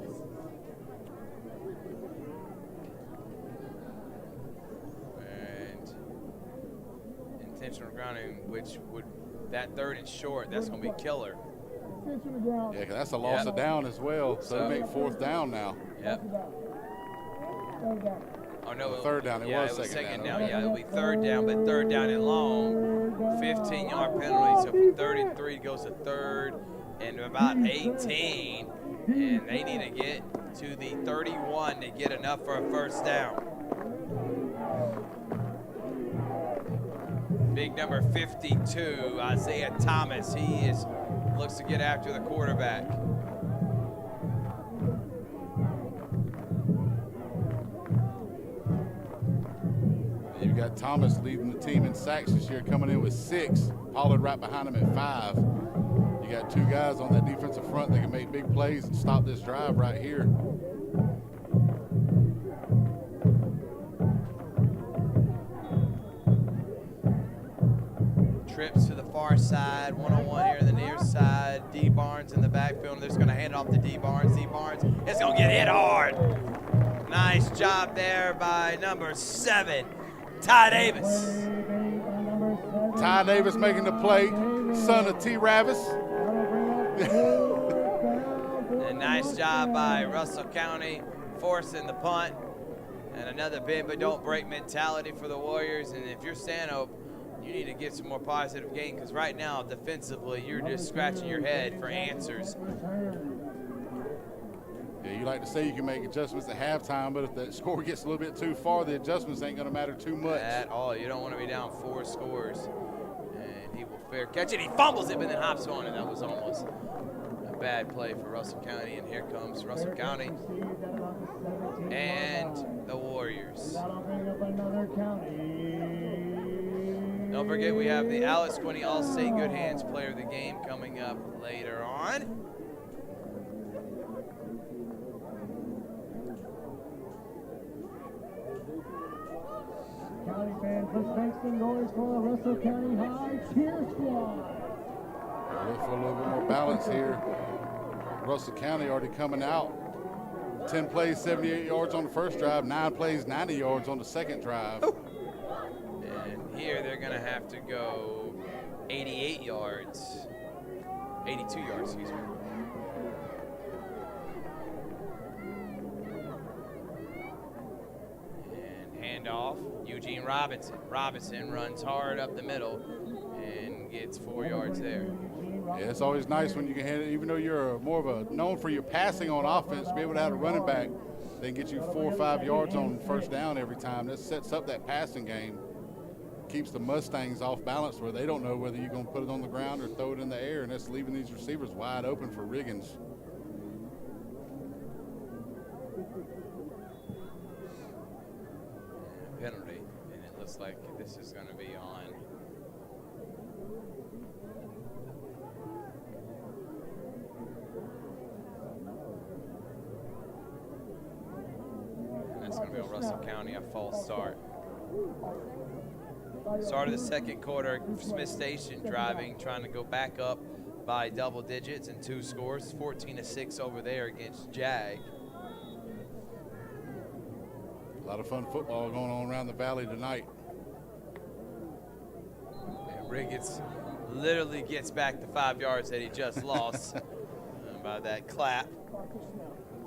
Intentional grounding, which would, that 3rd and short, that's going to be killer. Yeah, because that's a loss of down as well. So they make 4th down now. Yep. Oh, no. 3rd down. It was second down. Yeah, it'll be 3rd down, but 3rd down and long. 15-yard penalty. So from 33 goes to 3rd and about 18. And they need to get to the 31 to get enough for a first down. Big number 52, Isaiah Thomas. He looks to get after the quarterback. You've got Thomas leading the team in sacks this year, coming in with 6. Pollard right behind him at 5. You got 2 guys on that defensive front that can make big plays and stop this drive right here. Trips to the far side, one-on-one here in the near side. D. Barnes in the backfield, and they're just going to hand it off to D. Barnes. D. Barnes is going to get hit hard. Nice job there by number 7, Ty Davis. Ty Davis making the play, son of T. Ravis. And nice job by Russell County forcing the punt. And another bend but don't break mentality for the Warriors. And if you're Stanhope, you need to get some more positive game, because right now, defensively, you're just scratching your head for answers. Yeah, you like to say you can make adjustments at halftime, but if the score gets a little bit too far, the adjustments ain't going to matter too much. At all. You don't want to be down 4 scores. And he will fair catch it. He fumbles it, but then hops on it. That was almost a bad play for Russell County. And here comes Russell County and the Warriors. Don't forget, we have the Alex Quinney All-State Good Hands Player of the Game coming up later on. County fans, let's make some noise for our Russell County High Cheer Squad. Look for a little bit more balance here. Russell County already coming out. 10 plays, 78 yards on the first drive, 9 plays, 90 yards on the second drive. And here they're going to have to go 82 yards, excuse me. And handoff, Eugene Robinson. Robinson runs hard up the middle and gets 4 yards there. Yeah, it's always nice when you can hand it, even though you're more of a known for your passing on offense, to be able to have a running back that can get you 4 or 5 yards on first down every time. That sets up that passing game. Keeps the Mustangs off balance where they don't know whether you're going to put it on the ground or throw it in the air, and that's leaving these receivers wide open for Riggins. Penalty, and it looks like this is going to be on. And that's going to be on Russell County, a false start. Start of the second quarter, Smith Station driving, trying to go back up by double digits and 2 scores, 14-6 over there against Jag. A lot of fun football going on around the valley tonight. And Riggins literally gets back the 5 yards that he just lost by that clap.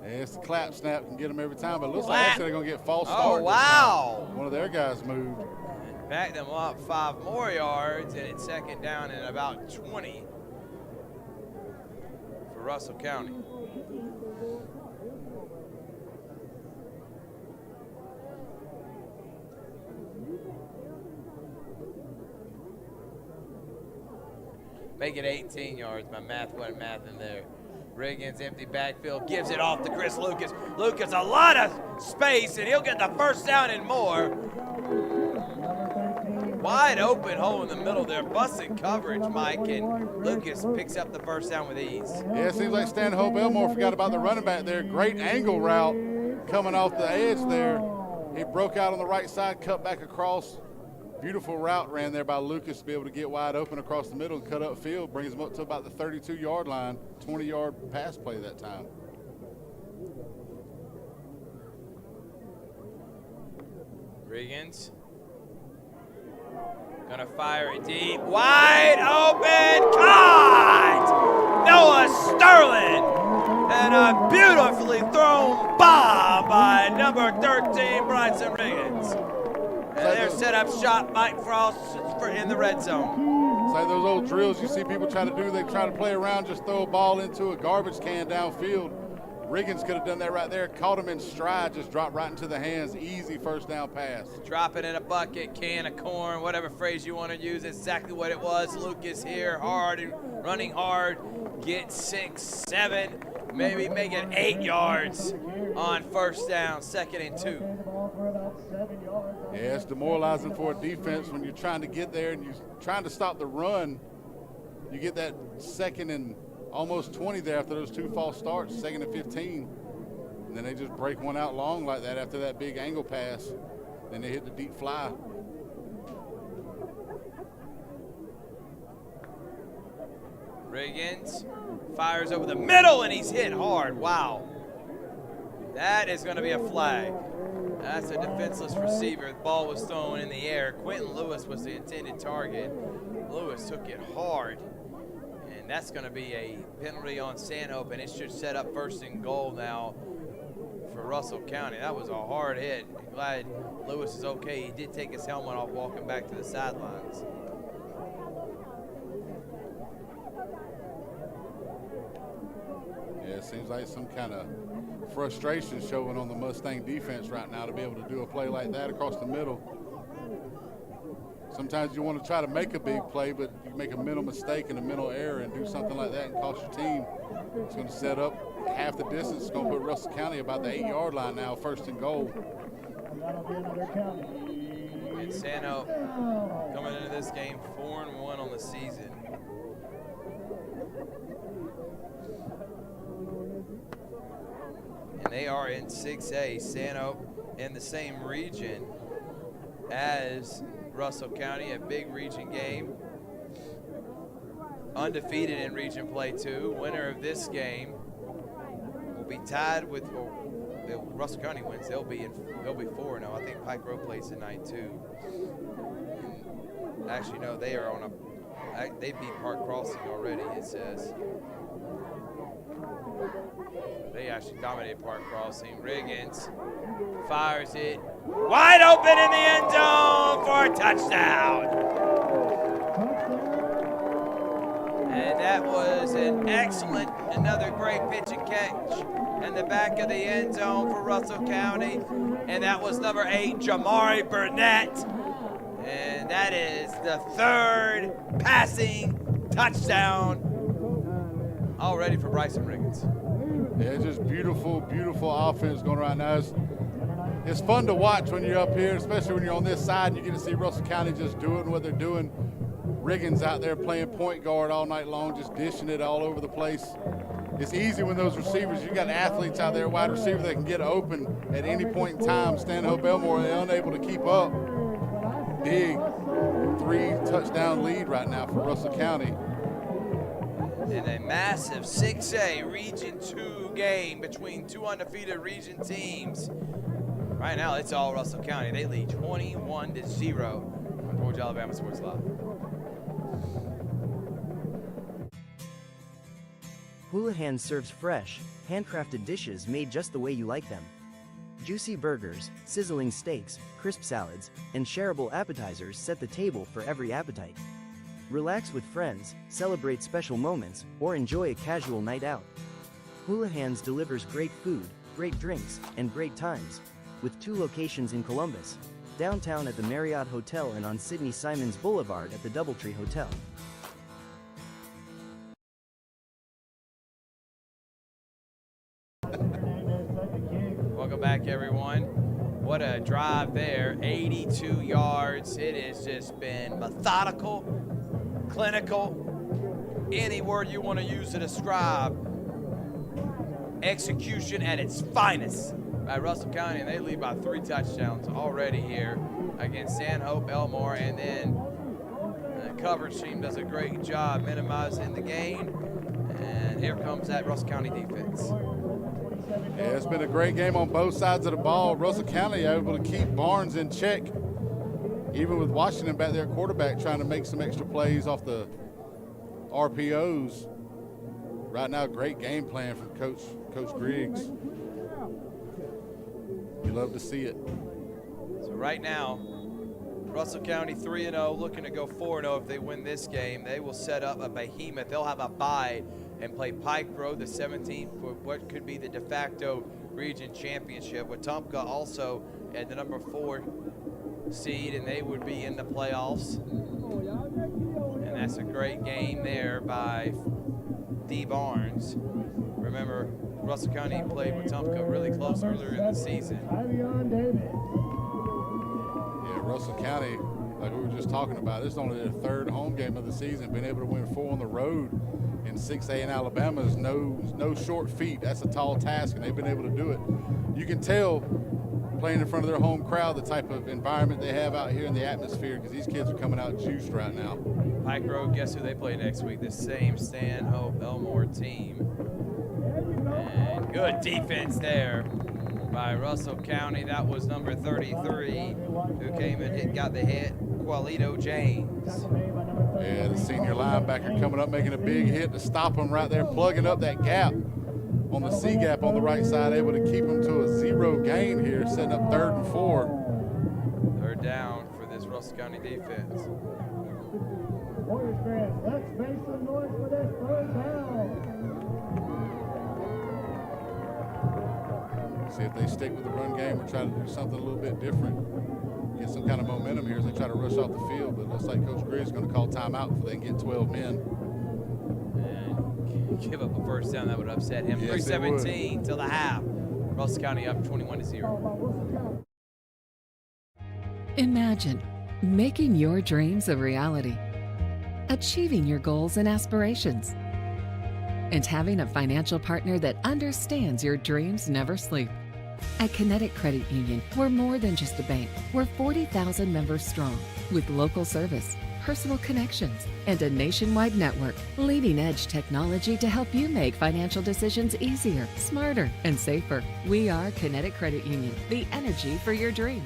Yeah, it's the clap snap can get them every time, but it looks like actually they're going to get false start. Oh, wow. One of their guys moved. Back them up 5 more yards, and it's second down and about 20 for Russell County. Make it 18 yards. My math wasn't mathing there. Riggins, empty backfield, gives it off to Chris Lucas. Lucas, a lot of space, and he'll get the first down and more. Wide open hole in the middle there, busting coverage, Mike, and Lucas picks up the first down with ease. Yeah, it seems like Stanhope Elmore forgot about the running back there. Great angle route coming off the edge there. He broke out on the right side, cut back across. Beautiful route ran there by Lucas to be able to get wide open across the middle and cut up field. Brings him up to about the 32-yard line, 20-yard pass play that time. Riggins gonna fire it deep, wide open, caught! Noah Sterling, and a beautifully thrown bomb by number 13, Bryson Riggins. And they're set up shot, Mike Frost in the red zone. It's like those old drills you see people try to do. They try to play around, just throw a ball into a garbage can downfield. Riggins could have done that right there, caught him in stride, just dropped right into the hands, easy first down pass. Drop it in a bucket, can of corn, whatever phrase you want to use, exactly what it was. Lucas here, hard and running hard, get 6, 7, maybe make it 8 yards on first down, 2nd and 2. Yeah, it's demoralizing for a defense when you're trying to get there and you're trying to stop the run. You get that 2nd and almost 20 there after those 2 false starts, 2nd and 15. And then they just break one out long like that after that big angle pass. Then they hit the deep fly. Riggins fires over the middle, and he's hit hard. Wow. That is going to be a flag. That's a defenseless receiver. The ball was thrown in the air. Quentin Lewis was the intended target. Lewis took it hard. And that's going to be a penalty on Stanhope, and it should set up 1st and goal now for Russell County. That was a hard hit. I'm glad Lewis is okay. He did take his helmet off walking back to the sidelines. Yeah, it seems like some kind of frustration showing on the Mustang defense right now to be able to do a play like that across the middle. Sometimes you want to try to make a big play, but you make a mental mistake and a mental error and do something like that and cost your team. It's going to set up half the distance. It's going to put Russell County about the 8-yard line now, 1st and goal. And Stanhope coming into this game 4-1 on the season. And they are in 6A. Stanhope in the same region as Russell County, a big region game. Undefeated in region play 2. Winner of this game will be tied with, if Russell County wins, they'll be 4-0. I think Pike Road plays tonight too. And actually, no, they are on they beat Park Crossing already, it says. They actually dominated Park Crossing. Riggins fires it wide open in the end zone for a touchdown. And that was an excellent, another great pitch and catch in the back of the end zone for Russell County. And that was number 8, Jamari Burnett. And that is the 3rd passing touchdown already for Bryson Riggins. Yeah, it's just beautiful, beautiful offense going right now. It's fun to watch when you're up here, especially when you're on this side and you get to see Russell County just doing what they're doing. Riggins out there playing point guard all night long, just dishing it all over the place. It's easy when those receivers, you got athletes out there, wide receiver that can get open at any point in time. Stanhope Elmore, they're unable to keep up. Big 3-touchdown lead right now for Russell County. In a massive 6A Region 2 game between 2 undefeated region teams. Right now, it's all Russell County. They lead 21-0 on Georgia Alabama Sports Live. Houlihan serves fresh, handcrafted dishes made just the way you like them. Juicy burgers, sizzling steaks, crisp salads, and shareable appetizers set the table for every appetite. Relax with friends, celebrate special moments, or enjoy a casual night out. Houlihan's delivers great food, great drinks, and great times, with 2 locations in Columbus, downtown at the Marriott Hotel and on Sidney Simons Boulevard at the Doubletree Hotel. Welcome back, everyone. What a drive there, 82 yards. It has just been methodical, clinical, any word you want to use to describe execution at its finest by Russell County, and they lead by 3 touchdowns already here against Stanhope Elmore, and then the coverage team does a great job minimizing the gain, and here comes that Russell County defense. Yeah, it's been a great game on both sides of the ball. Russell County able to keep Barnes in check, even with Washington back there quarterback trying to make some extra plays off the RPOs. Right now, great game plan from Coach Griggs. You love to see it. So right now, Russell County 3-0, looking to go 4-0 if they win this game. They will set up a behemoth. They'll have a bye and play Pike Road the 17th for what could be the de facto region championship, with Wetumpka also at the number 4 seed, and they would be in the playoffs. And that's a great game there by D. Barnes. Remember, Russell County played Wetumpka really close earlier in the season. Yeah, Russell County, like we were just talking about, this is only their 3rd home game of the season. Being able to win 4 on the road in 6A in Alabama is no short feat. That's a tall task, and they've been able to do it. You can tell playing in front of their home crowd the type of environment they have out here in the atmosphere, because these kids are coming out juiced right now. Pike Road, guess who they play next week? The same Stanhope Elmore team. And good defense there by Russell County. That was number 33 who came and got the hit, Qualito James. Yeah, the senior linebacker coming up, making a big hit to stop him right there, plugging up that gap on the C gap on the right side, able to keep him to a 0 gain here, setting up 3rd and 4. 3rd down for this Russell County defense. Warriors fans, let's make some noise for this 3rd down. See if they stick with the run game or try to do something a little bit different. Get some kind of momentum here as they try to rush off the field, but it looks like Coach Griggs is going to call timeout before they can get 12 men. And give up a first down, that would upset him. Yes, 3:17 till the half. Russell County up 21-0. Imagine making your dreams a reality, achieving your goals and aspirations, and having a financial partner that understands your dreams never sleep. At Kinetic Credit Union, we're more than just a bank. We're 40,000 members strong, with local service, personal connections, and a nationwide network. Leading edge technology to help you make financial decisions easier, smarter, and safer. We are Kinetic Credit Union, the energy for your dreams.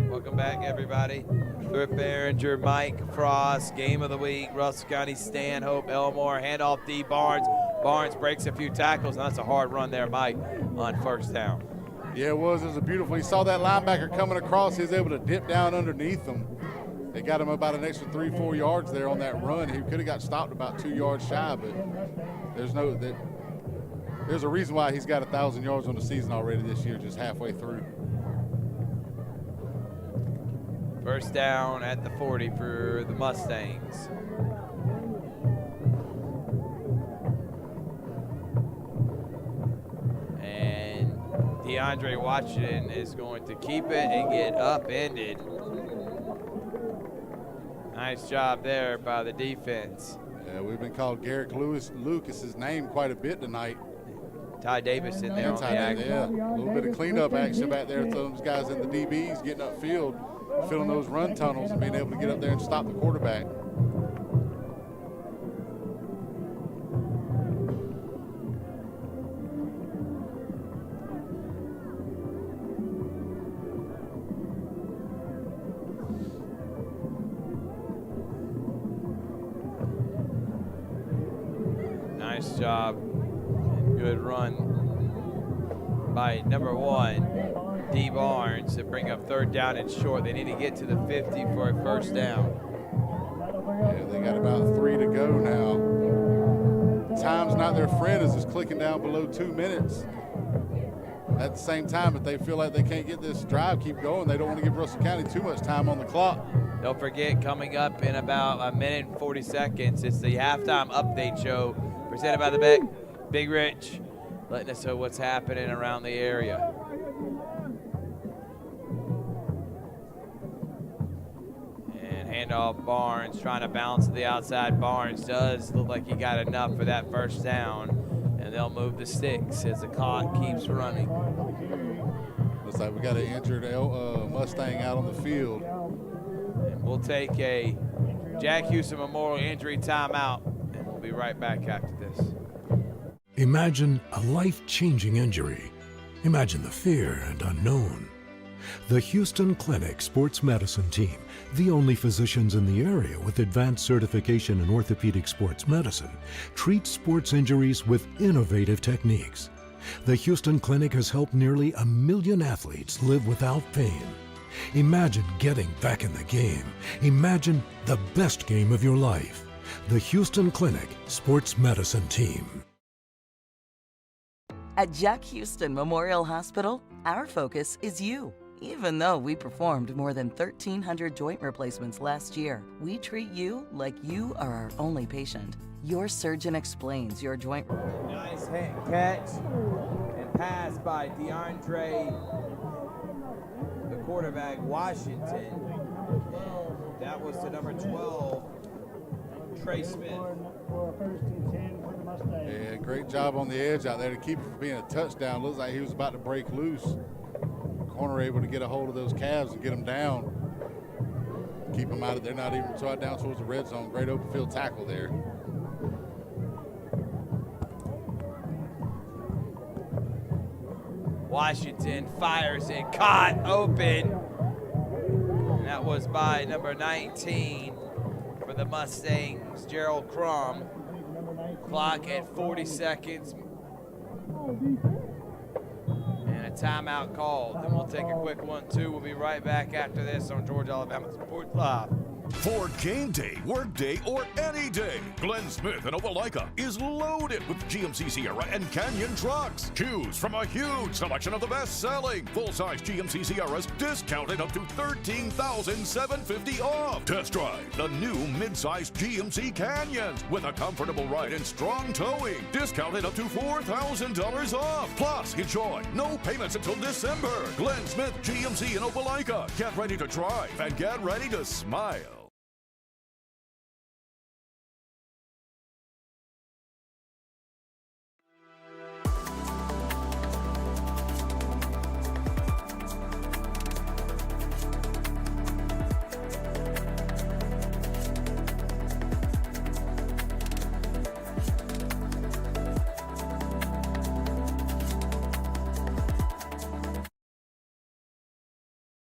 Welcome back, everybody. Thrift, Barringer, Mike Frost, game of the week. Russell County, Stanhope Elmore, handoff D. Barnes. Barnes breaks a few tackles, and that's a hard run there, Mike, on first down. Yeah, it was a beautiful. He saw that linebacker coming across. He was able to dip down underneath him. They got him about an extra 3-4 yards there on that run. He could have got stopped about 2 yards shy, but there's a reason why he's got 1,000 yards on the season already this year, just halfway through. First down at the 40 for the Mustangs. And DeAndre Washington is going to keep it and get upended. Nice job there by the defense. Yeah, we've been called Garrett Lucas's name quite a bit tonight. Ty Davis in there on the act. Yeah, a little bit of cleanup action back there. Those guys in the DBs getting upfield, filling those run tunnels and being able to get up there and stop the quarterback. Nice job. Good run by number 1, D. Barnes, to bring up third down and short. They need to get to the 50 for a first down. Yeah, they got about 3 to go now. Time's not their friend as it's clicking down below 2 minutes. At the same time, if they feel like they can't get this drive keep going, they don't want to give Russell County too much time on the clock. Don't forget, coming up in about a minute and 40 seconds, it's the halftime update show presented by the Big Rich, letting us know what's happening around the area. And handoff Barnes, trying to bounce to the outside. Barnes does look like he got enough for that first down, and they'll move the sticks as the clock keeps running. Looks like we got an injured Mustang out on the field. And we'll take a Jack Houston Memorial injury timeout, and we'll be right back after this. Imagine a life-changing injury. Imagine the fear and unknown. The Houston Clinic Sports Medicine Team, the only physicians in the area with advanced certification in orthopedic sports medicine, treats sports injuries with innovative techniques. The Houston Clinic has helped nearly 1 million athletes live without pain. Imagine getting back in the game. Imagine the best game of your life. The Houston Clinic Sports Medicine Team. At Jack Houston Memorial Hospital, our focus is you. Even though we performed more than 1,300 joint replacements last year, we treat you like you are our only patient. Your surgeon explains your joint. Nice catch and pass by DeAndre, the quarterback, Washington. That was to number 12, Trey Smith. Yeah, great job on the edge out there to keep it from being a touchdown. Looks like he was about to break loose. Corner able to get a hold of those calves and get them down. Keep them out of there, not even right down towards the red zone. Great open field tackle there. Washington fires it, caught open. And that was by number 19 for the Mustangs, Gerald Crum. Clock at 40 seconds. And a timeout called. Then we'll take a quick 1-2. We'll be right back after this on Georgia Alabama Sports Live. For game day, work day, or any day, Glenn Smith in Opelika is loaded with GMC Sierra and Canyon trucks. Choose from a huge selection of the best-selling full-size GMC Sierras, discounted up to $13,750 off. Test drive the new mid-size GMC Canyons with a comfortable ride and strong towing, discounted up to $4,000 off. Plus, enjoy no payments until December. Glenn Smith GMC in Opelika. Get ready to drive and get ready to smile.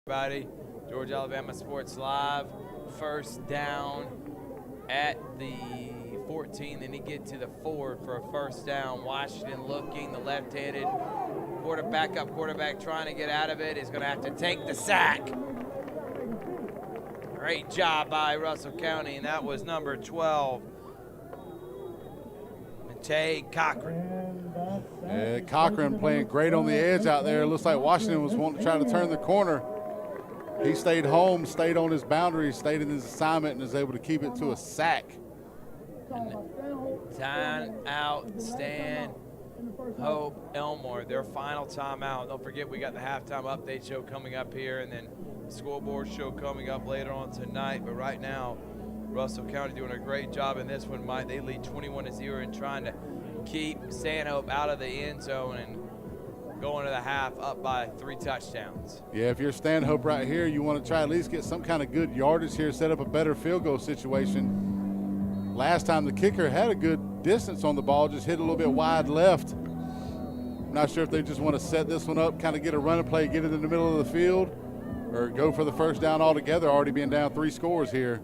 Everybody, Georgia Alabama Sports Live. First down at the 14. Then he get to the 4 for a first down. Washington looking, the left-handed quarterback trying to get out of it is going to have to take the sack. Great job by Russell County, and that was number 12, Tay Cochran. Yeah, Cochran playing great on the edge out there. It looks like Washington was wanting to try to turn the corner. He stayed home, stayed on his boundary, stayed in his assignment, and is able to keep it to a sack. Timeout, Stanhope Elmore, their final timeout. Don't forget, we got the halftime update show coming up here, and then the scoreboard show coming up later on tonight. But right now, Russell County doing a great job in this one, Mike. They lead 21-0 and trying to keep Stanhope out of the end zone and going to the half up by 3 touchdowns. Yeah, if you're Stanhope right here, you want to try at least get some kind of good yardage here, set up a better field goal situation. Last time the kicker had a good distance on the ball, just hit a little bit wide left. I'm not sure if they just want to set this one up, kind of get a running play, get it in the middle of the field, or go for the first down altogether, already being down 3 scores here.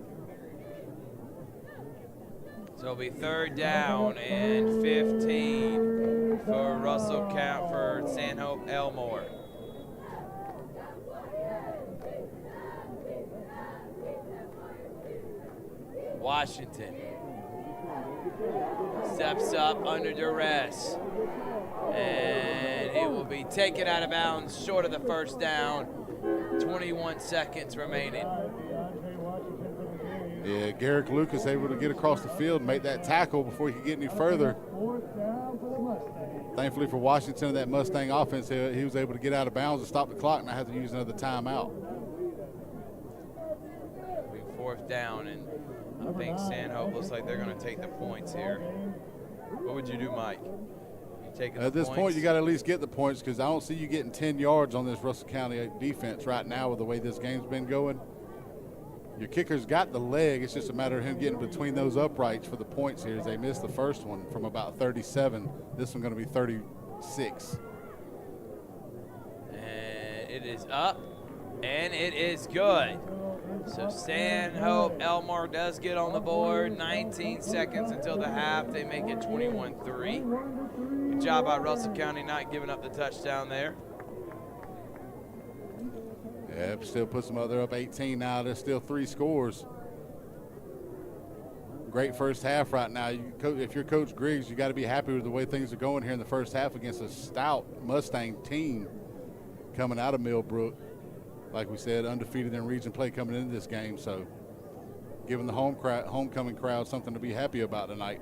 So it'll be 3rd down and 15 for for Stanhope Elmore. Washington steps up under duress, and it will be taken out of bounds short of the first down. 21 seconds remaining. Yeah, Garrick Lucas able to get across the field and make that tackle before he could get any further. Thankfully for Washington and that Mustang offense, he was able to get out of bounds and stop the clock, and I had to use another timeout. 4th down, and I think Stanhope looks like they're going to take the points here. What would you do, Mike? At this point, you got to at least get the points, because I don't see you getting 10 yards on this Russell County defense right now with the way this game's been going. Your kicker's got the leg. It's just a matter of him getting between those uprights for the points here, as they missed the first one from about 37. This one's going to be 36. And it is up, and it is good. So Stanhope Elmore does get on the board. 19 seconds until the half. They make it 21-3. Good job by Russell County not giving up the touchdown there. Yeah, still puts them up. They're up 18 now. There's still 3 scores. Great first half right now. If you're Coach Griggs, you got to be happy with the way things are going here in the first half against a stout Mustang team coming out of Millbrook. Like we said, undefeated in region play coming into this game. So giving the homecoming crowd something to be happy about tonight.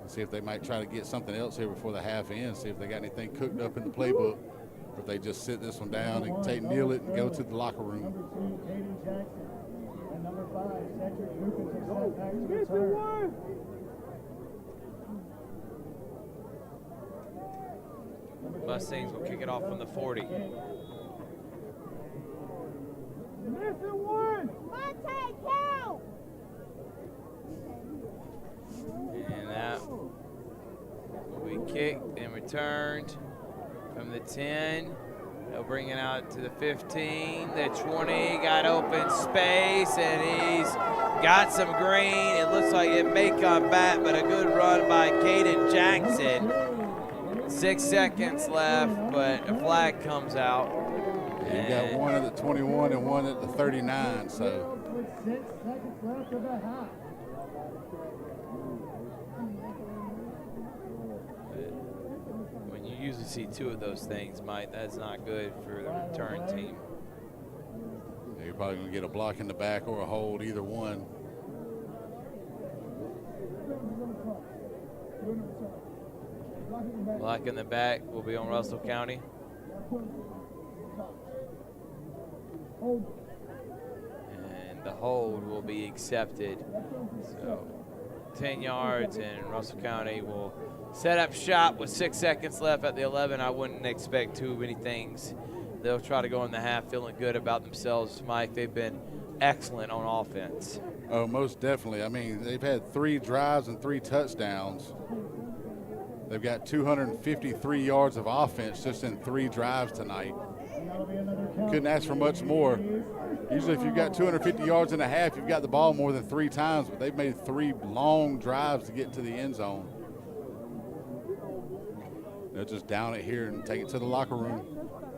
See if they might try to get something else here before the half ends, see if they got anything cooked up in the playbook, or if they just sit this one down and kneel it and go to the locker room. Mustangs will kick it off from the 40. kicked and returned from the 10. They'll bring it out to the 15, the 20, got open space, and he's got some green. It looks like it may come back, but a good run by Caden Jackson. 6 seconds left, but a flag comes out. You got one at the 21 and one at the 39, so. 6 seconds left of the half. When you usually see 2 of those things, Mike, that's not good for the return team. You're probably going to get a block in the back or a hold, either one. Block in the back will be on Russell County. And the hold will be accepted. So 10 yards, and Russell County will set up shop with 6 seconds left at the 11. I wouldn't expect too many things. They'll try to go in the half feeling good about themselves, Mike. They've been excellent on offense. Oh, most definitely. I mean, they've had 3 drives and 3 touchdowns. They've got 253 yards of offense just in 3 drives tonight. Couldn't ask for much more. Usually if you've got 250 yards in a half, you've got the ball more than 3 times, but they've made 3 long drives to get to the end zone. They'll just down it here and take it to the locker room.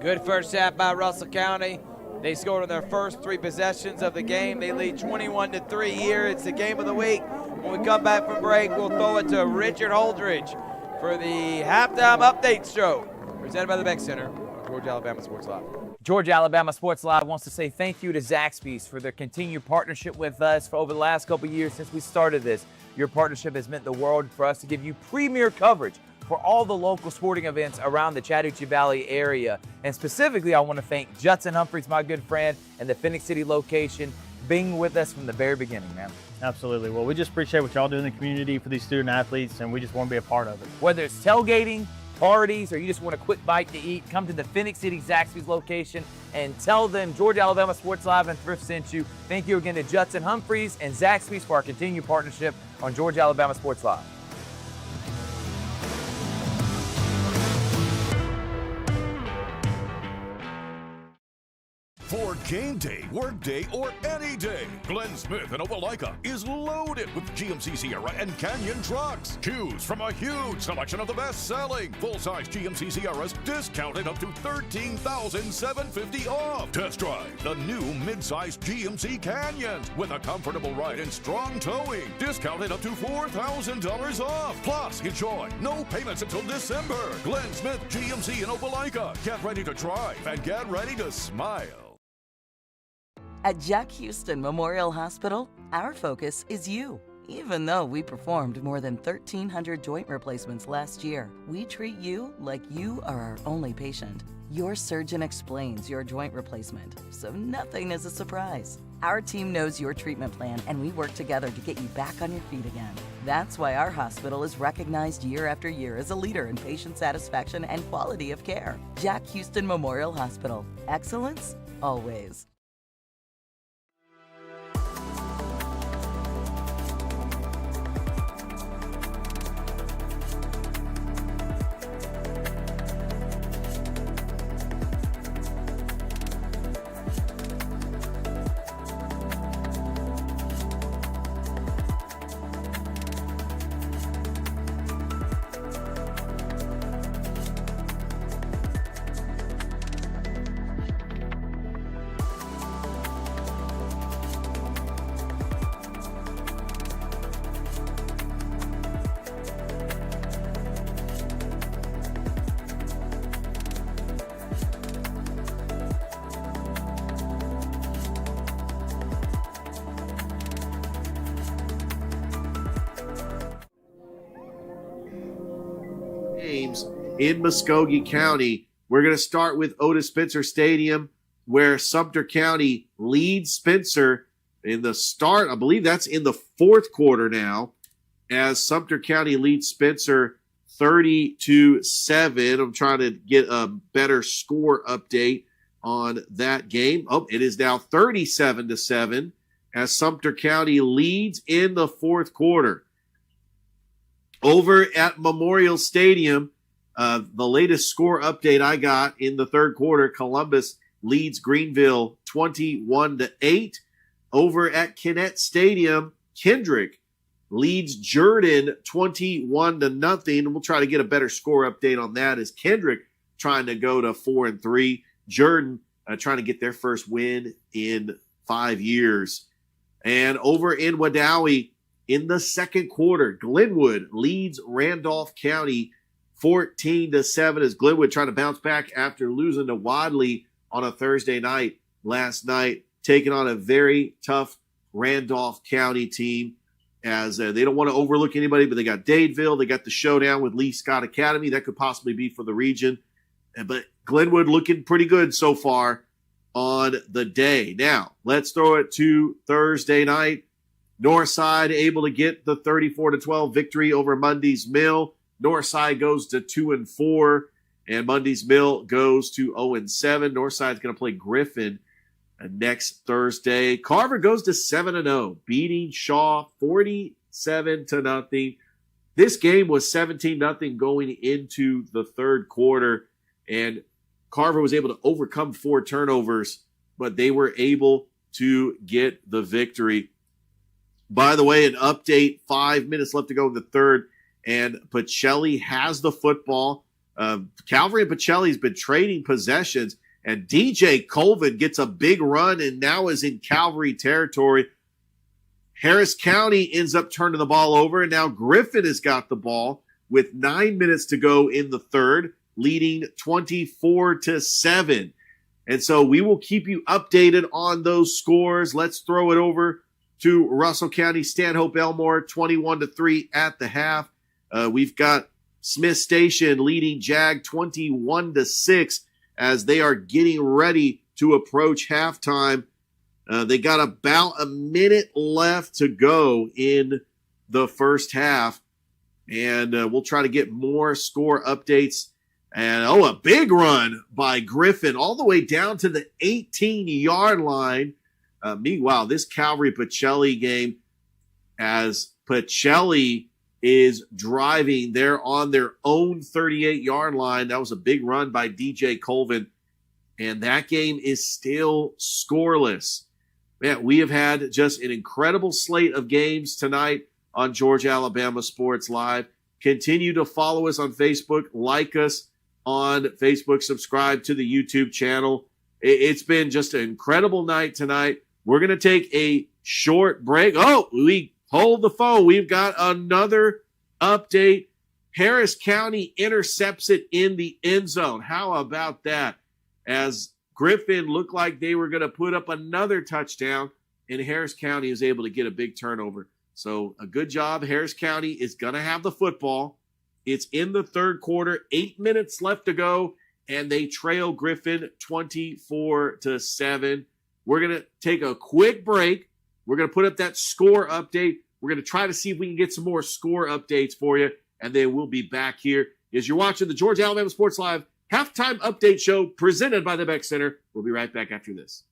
Good first half by Russell County. They scored on their first 3 possessions of the game. They lead 21-3 here. It's the game of the week. When we come back from break, we'll throw it to Richard Holdridge for the halftime update show, presented by the Beck Center on Georgia Alabama Sports Live. Georgia Alabama Sports Live wants to say thank you to Zaxby's for their continued partnership with us for over the last couple of years since we started this. Your partnership has meant the world for us to give you premier coverage for all the local sporting events around the Chattahoochee Valley area. And specifically, I want to thank Judson Humphreys, my good friend, and the Phoenix City location, being with us from the very beginning, man. Absolutely. Well, we just appreciate what y'all do in the community for these student athletes, and we just want to be a part of it. Whether it's tailgating, parties, or you just want a quick bite to eat, come to the Phoenix City Zaxby's location and tell them Georgia Alabama Sports Live and Thrift sent you. Thank you again to Judson Humphreys and Zaxby's for our continued partnership on Georgia Alabama Sports Live. For game day, work day, or any day, Glenn Smith in Opelika is loaded with GMC Sierra and Canyon trucks. Choose from a huge selection of the best-selling full-size GMC Sierras, discounted up to $13,750 off. Test drive the new mid-size GMC Canyons with a comfortable ride and strong towing, discounted up to $4,000 off. Plus, enjoy no payments until December. Glenn Smith GMC in Opelika. Get ready to drive and get ready to smile. At Jack Houston Memorial Hospital, our focus is you. Even though we performed more than 1,300 joint replacements last year, we treat you like you are our only patient. Your surgeon explains your joint replacement, so nothing is a surprise. Our team knows your treatment plan, and we work together to get you back on your feet again. That's why our hospital is recognized year after year as a leader in patient satisfaction and quality of care. Jack Houston Memorial Hospital. Excellence, always. In Muskogee County. We're going to start with Otis Spencer Stadium, where Sumter County leads Spencer in the start. I believe that's in the 4th quarter now, as Sumter County leads Spencer 30-7. I'm trying to get a better score update on that game. Oh, it is now 37-7 as Sumter County leads in the 4th quarter. Over at Memorial Stadium, the latest score update I got in the third quarter, Columbus leads Greenville 21-8. Over at Kinnett Stadium, Kendrick leads Jordan 21-0. We'll try to get a better score update on that as Kendrick trying to go to 4-3. Jordan trying to get their first win in 5 years. And over in Wadowee, in the second quarter, Glenwood leads Randolph County 14-7 as Glenwood trying to bounce back after losing to Wadley on a Thursday night last night, taking on a very tough Randolph County team as they don't want to overlook anybody, but they got Dadeville. They got the showdown with Lee Scott Academy. That could possibly be for the region. But Glenwood looking pretty good so far on the day. Now, let's throw it to Thursday night. Northside able to get the 34-12 victory over Mundy's Mill. Northside goes to 2-4, and Mundy's Mill goes to 0-7. Northside's going to play Griffin next Thursday. Carver goes to 7-0, beating Shaw 47-0. This game was 17-0 going into the third quarter, and Carver was able to overcome 4 turnovers, but they were able to get the victory. By the way, an update, 5 minutes left to go in the third, and Pacelli has the football. Calvary and Pacelli's been trading possessions, and DJ Colvin gets a big run and now is in Calvary territory. Harris County ends up turning the ball over, and now Griffin has got the ball with 9 minutes to go in the third, leading 24-7. And so we will keep you updated on those scores. Let's throw it over to Russell County. Stanhope Elmore 21-3 at the half. We've got Smith Station leading Jag 21-6 as they are getting ready to approach halftime. They got about a minute left to go in the first half, and we'll try to get more score updates. And, a big run by Griffin all the way down to the 18-yard line. Meanwhile, this Calvary-Pacelli game, as Pacelli is driving, they're on their own 38-yard line. That was a big run by DJ Colvin, and that game is still scoreless. Man, we have had just an incredible slate of games tonight on Georgia Alabama Sports Live. Continue to follow us on Facebook, like us on Facebook, subscribe to the YouTube channel. It's been just an incredible night tonight. We're going to take a short break. We hold the phone. We've got another update. Harris County intercepts it in the end zone. How about that? As Griffin looked like they were going to put up another touchdown, and Harris County is able to get a big turnover. So a good job. Harris County is going to have the football. It's in the third quarter, 8 minutes left to go, and they trail Griffin 24-7. We're going to take a quick break. We're going to put up that score update. We're going to try to see if we can get some more score updates for you, and then we'll be back here as you're watching the Georgia Alabama Sports Live halftime update show presented by the Beck Center. We'll be right back after this.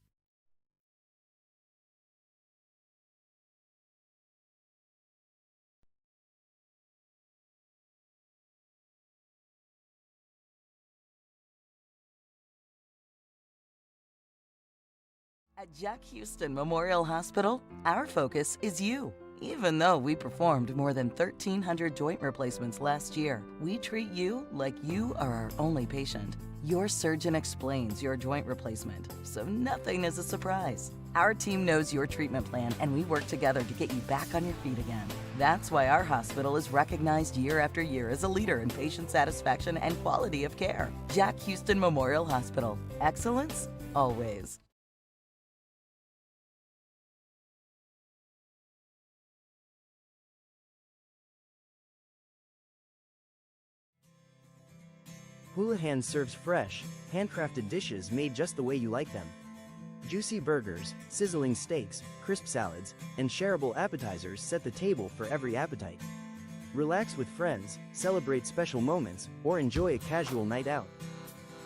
At Jack Houston Memorial Hospital, our focus is you. Even though we performed more than 1,300 joint replacements last year, we treat you like you are our only patient. Your surgeon explains your joint replacement, so nothing is a surprise. Our team knows your treatment plan, and we work together to get you back on your feet again. That's why our hospital is recognized year after year as a leader in patient satisfaction and quality of care. Jack Houston Memorial Hospital. Excellence, always. Houlihan serves fresh, handcrafted dishes made just the way you like them. Juicy burgers, sizzling steaks, crisp salads, and shareable appetizers set the table for every appetite. Relax with friends, celebrate special moments, or enjoy a casual night out.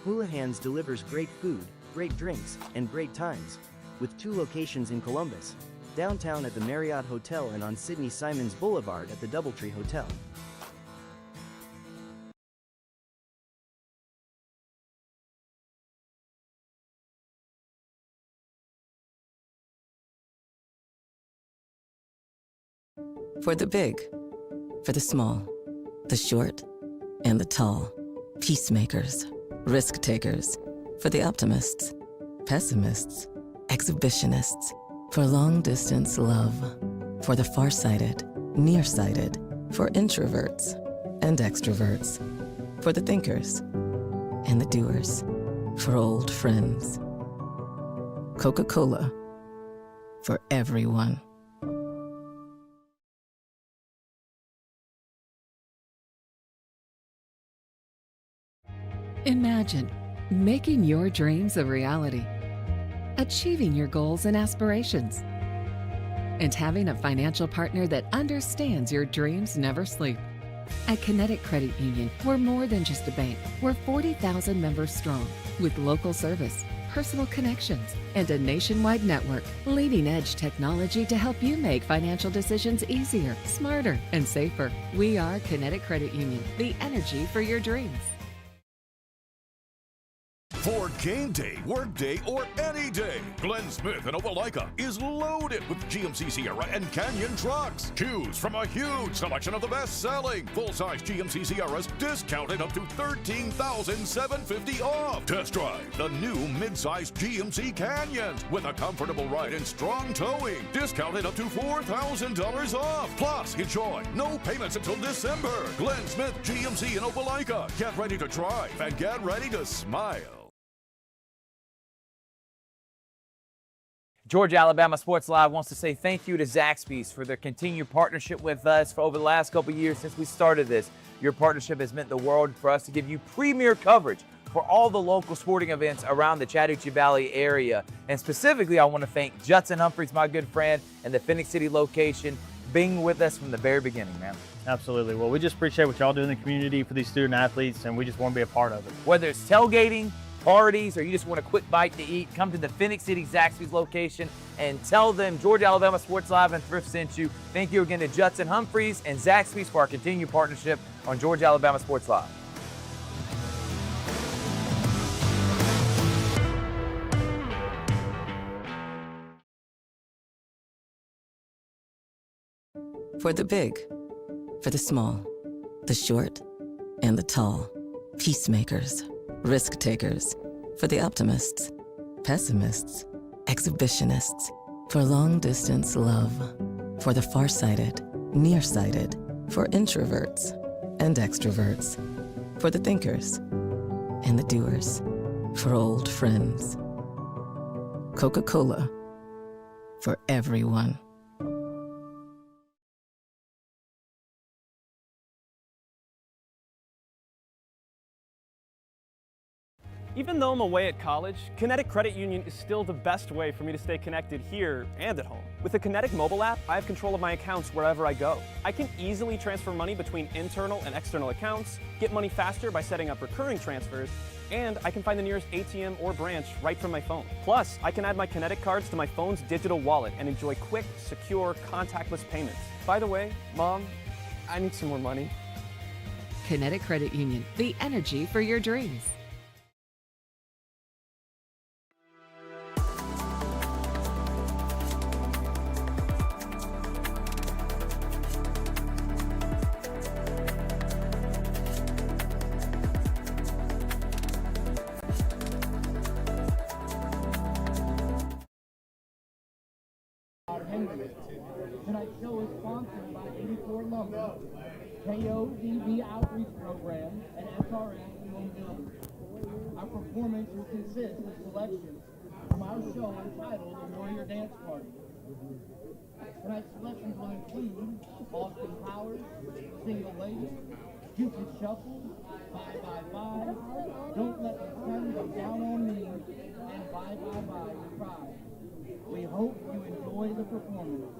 Houlihan's delivers great food, great drinks, and great times, with 2 locations in Columbus, downtown at the Marriott Hotel and on Sidney Simons Boulevard at the Doubletree Hotel. For the big, for the small, the short, and the tall. Peacemakers, risk takers. For the optimists, pessimists, exhibitionists. For long distance love. For the farsighted, nearsighted. For introverts and extroverts. For the thinkers and the doers. For old friends. Coca-Cola. For everyone. Imagine making your dreams a reality, achieving your goals and aspirations, and having a financial partner that understands your dreams never sleep. At Kinetic Credit Union, we're more than just a bank. We're 40,000 members strong, with local service, personal connections, and a nationwide network. Leading-edge technology to help you make financial decisions easier, smarter, and safer. We are Kinetic Credit Union, the energy for your dreams. For game day, work day, or any day, Glenn Smith in Opelika is loaded with GMC Sierra and Canyon trucks. Choose from a huge selection of the best-selling full-size GMC Sierras, discounted up to $13,750 off. Test drive the new mid-size GMC Canyons with a comfortable ride and strong towing, discounted up to $4,000 off. Plus, enjoy no payments until December. Glenn Smith GMC in Opelika. Get ready to drive and get ready to smile. Georgia Alabama Sports Live wants to say thank you to Zaxby's for their continued partnership with us for over the last couple of years since we started this. Your partnership has meant the world for us to give you premier coverage for all the local sporting events around the Chattahoochee Valley area. And specifically, I want to thank Judson Humphreys, my good friend, and the Phoenix City location, being with us from the very beginning, man. Absolutely. Well, we just appreciate what y'all do in the community for these student athletes, and we just want to be a part of it. Whether it's tailgating, parties, or you just want a quick bite to eat, come to the Phoenix City Zaxby's location and tell them Georgia Alabama Sports Live and Thrift sent you. Thank you again to Judson Humphreys and Zaxby's for our continued partnership on Georgia Alabama Sports Live. For the big, for the small, the short, and the tall. Peacemakers, risk takers. For the optimists, pessimists, exhibitionists. For long distance love. For the farsighted, nearsighted. For introverts and extroverts. For the thinkers and the doers. For old friends. Coca-Cola. For everyone. Even though I'm away at college, Kinetic Credit Union is still the best way for me to stay connected here and at home. With the Kinetic mobile app, I have control of my accounts wherever I go. I can easily transfer money between internal and external accounts, get money faster by setting up recurring transfers, and I can find the nearest ATM or branch right from my phone. Plus, I can add my Kinetic cards to my phone's digital wallet and enjoy quick, secure, contactless payments. By the way, Mom, I need some more money. Kinetic Credit Union, the energy for your dreams. Tonight's show is sponsored by 84 Lumber, KODB Outreach Program, and SRS Home Builders. Our performance will consist of selections from our show entitled The Warrior Dance Party. Tonight's selections will include Austin Powers, Single Lady, Cupid Shuffle, Bye Bye Bye, Don't Let the Sun Go Down on Me, and Bye Bye Bye with Pride. We hope you enjoy the performance.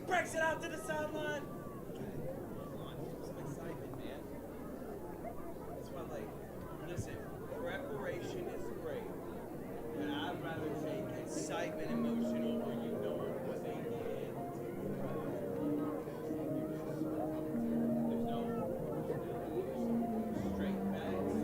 breaks it out to the sideline. Some excitement, man. That's why, like, listen, preparation is great, but I'd rather take excitement, emotion over you knowing what they did. There's no straight facts,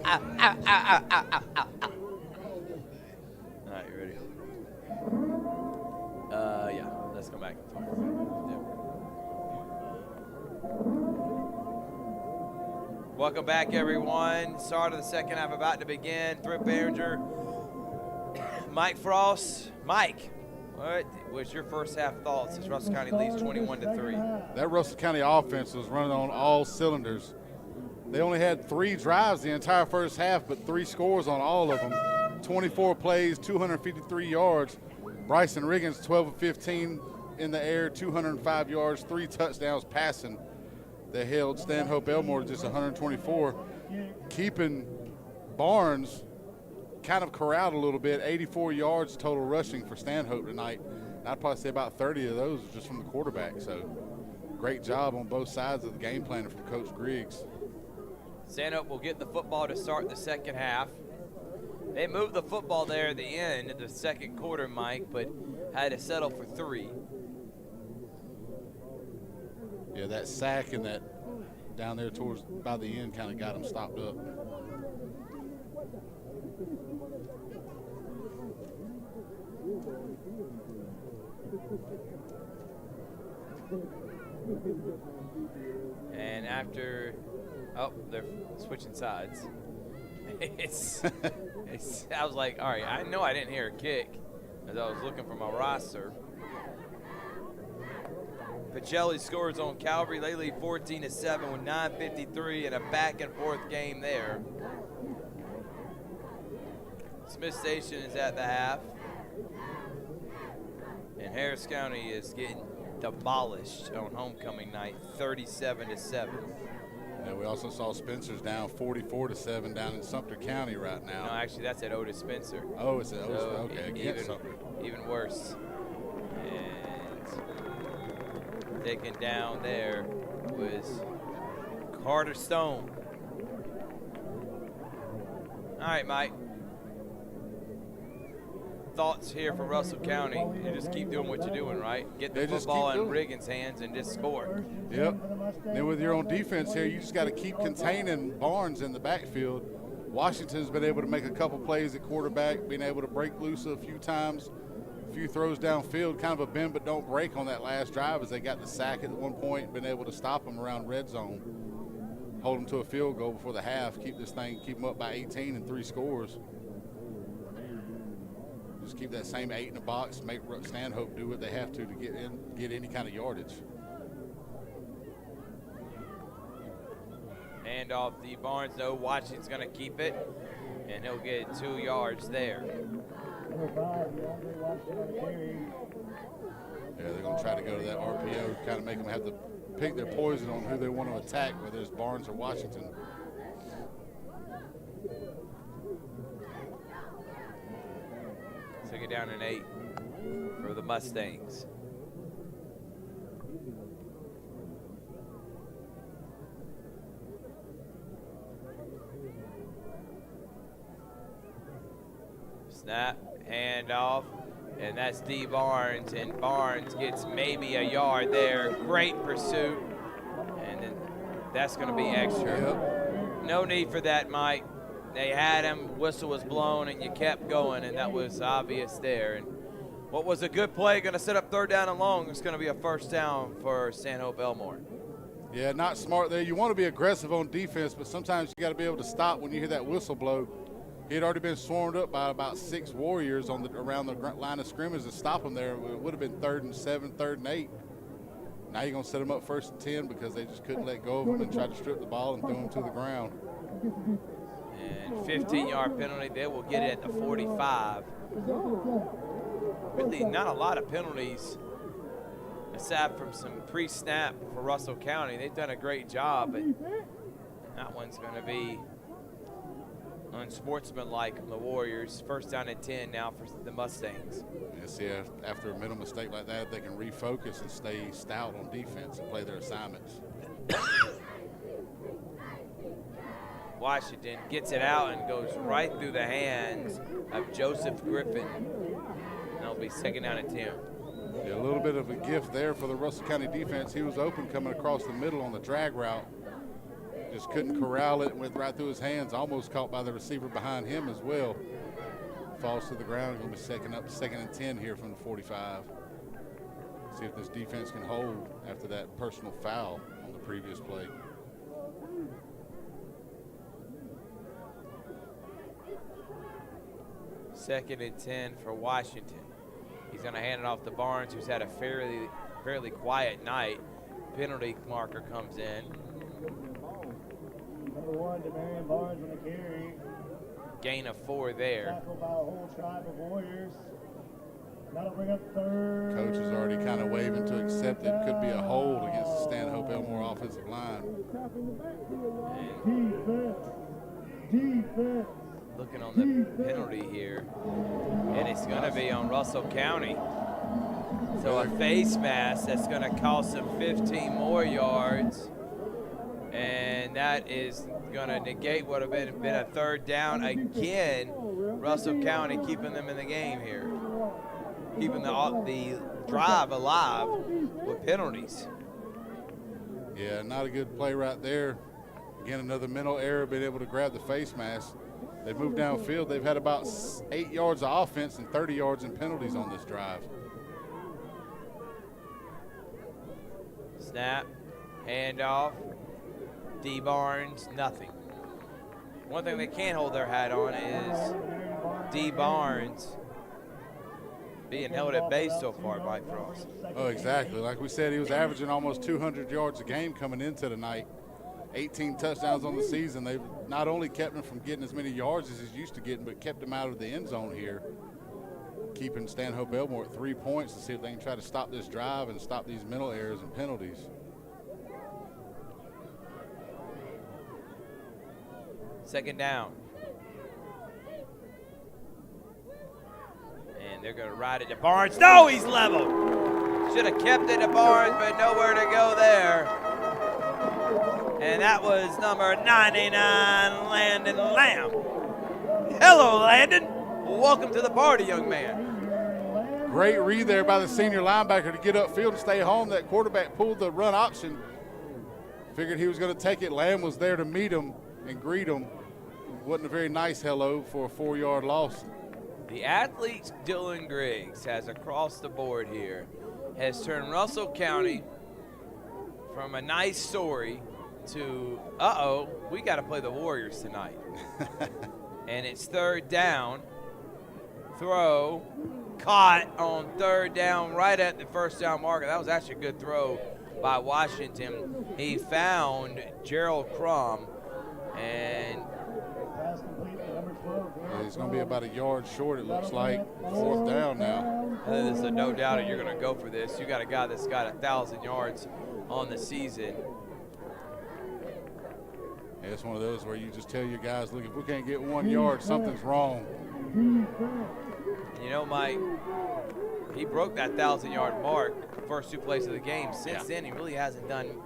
All right, you ready? Yeah, let's go back. Welcome back, everyone. Start of the second half about to begin. Thrift Barringer, Mike Frost. Mike, what was your first half thoughts as Russell County leads 21-3? That Russell County offense was running on all cylinders. They only had 3 drives the entire first half, but 3 scores on all of them. 24 plays, 253 yards. Bryson Riggins, 12 of 15 in the air, 205 yards, 3 touchdowns passing. They held Stanhope Elmore to just 124, keeping Barnes kind of corralled a little bit. 84 yards total rushing for Stanhope tonight. I'd probably say about 30 of those just from the quarterback. So great job on both sides of the game plan from Coach Griggs. Stanhope will get the football to start the second half. They moved the football there at the end of the second quarter, Mike, but had to settle for 3. Yeah, that sack and that down there towards by the end kind of got them stopped up. And after, oh, they're switching sides. I was like, all right, I know I didn't hear a kick as I was looking for my roster. Pacelli scores on Calvary. They lead 14-7 with 9:53 and a back-and-forth game there. Smith Station is at the half. And Harris County is getting demolished on homecoming night, 37-7. Yeah, we also saw Spencer's down 44-7 down in Sumter County right now. No, actually, that's at Otis Spencer. Oh, it's at Otis. So Okay, even worse. And taken down there was Carter Stone. All right, Mike. Thoughts here from Russell County? You just keep doing what you're doing, right? Get the football in Riggins' hands and just score. Yep. Then with your own defense here, you just got to keep containing Barnes in the backfield. Washington's been able to make a couple plays at quarterback, being able to break loose a few times, a few throws downfield, kind of a bend but don't break on that last drive as they got the sack at one point, been able to stop them around red zone, hold them to a field goal before the half, keep them up by 18 and 3 scores. Just keep that same 8 in the box, make Stanhope do what they have to get any kind of yardage. Hand off the Barnes, though. Washington's going to keep it, and he'll get 2 yards there. Yeah, they're going to try to go to that RPO, kind of make them have to pick their poison on who they want to attack, whether it's Barnes or Washington. Took it down an 8 for the Mustangs. Snap, handoff, and that's D. Barnes, and Barnes gets maybe a yard there. Great pursuit, and then that's going to be extra. Yep. No need for that, Mike. They had him, whistle was blown, and you kept going, and that was obvious there. And what was a good play, going to set up 3rd down and long. It's going to be a 1st down for Stanhope Elmore. Yeah, not smart there. You want to be aggressive on defense, but sometimes you got to be able to stop when you hear that whistle blow. He had already been swarmed up by about 6 Warriors around the line of scrimmage to stop him there. It would have been 3rd and 7, 3rd and 8. Now you're going to set them up 1st and 10 because they just couldn't let go of him and try to strip the ball and throw him to the ground. And 15-yard penalty. They will get it at the 45. Really not a lot of penalties aside from some pre-snap for Russell County. They've done a great job, but that one's going to be unsportsmanlike from the Warriors. 1st down and 10 now for the Mustangs. Yes, yeah, after a mental mistake like that, they can refocus and stay stout on defense and play their assignments. Washington gets it out and goes right through the hands of Joseph Griffin. That'll be 2nd down and 10. Yeah, a little bit of a gift there for the Russell County defense. He was open coming across the middle on the drag route. Just couldn't corral it, went right through his hands, almost caught by the receiver behind him as well. Falls to the ground, going to be 2nd and 10 here from the 45. See if this defense can hold after that personal foul on the previous play. Second and 10 for Washington. He's going to hand it off to Barnes, who's had a fairly quiet night. Penalty marker comes in. Number 1, Demarion Barnes on the carry. Gain of 4 there. Tackled by a whole tribe of Warriors. That'll bring up 3rd. Coach is already kind of waving to accept it. Could be a hold against the Stanhope Elmore offensive line. Defense. Looking on the penalty here, and it's going to be on Russell County. So a face mask that's going to cost them 15 more yards, and that is going to negate what would have been a 3rd down again. Russell County keeping them in the game here, keeping the drive alive with penalties. Yeah, not a good play right there. Again, another mental error, being able to grab the face mask. They've moved downfield. They've had about 8 yards of offense and 30 yards in penalties on this drive. Snap, handoff, D. Barnes, nothing. One thing they can't hold their hat on is D. Barnes being held at bay so far by Frost. Oh, exactly. Like we said, he was averaging almost 200 yards a game coming into the night. 18 touchdowns on the season. They've not only kept him from getting as many yards as he's used to getting, but kept him out of the end zone here, keeping Stanhope Elmore at 3 points to see if they can try to stop this drive and stop these mental errors and penalties. Second down. And they're going to ride it to Barnes. No, he's level. Should have kept it to Barnes, but nowhere to go there. And that was number 99, Landon Lamb. Hello, Landon. Welcome to the party, young man. Great read there by the senior linebacker to get upfield and stay home. That quarterback pulled the run option. Figured he was going to take it. Lamb was there to meet him and greet him. Wasn't a very nice hello for a 4-yard loss. The athletes Dylan Griggs has across the board here has turned Russell County from a nice story to, we got to play the Warriors tonight. And it's 3rd down. Throw, caught on 3rd down right at the 1st down marker. That was actually a good throw by Washington. He found Gerald Crum, and it's going to be about a yard short, it looks like. 4th down now. There's a no doubt that you're going to go for this. You got a guy that's got 1,000 yards on the season. Yeah, it's one of those where you just tell your guys, look, if we can't get 1 yard, something's wrong. You know, Mike, he broke that 1,000-yard mark the first 2 plays of the game. Since then, he really hasn't done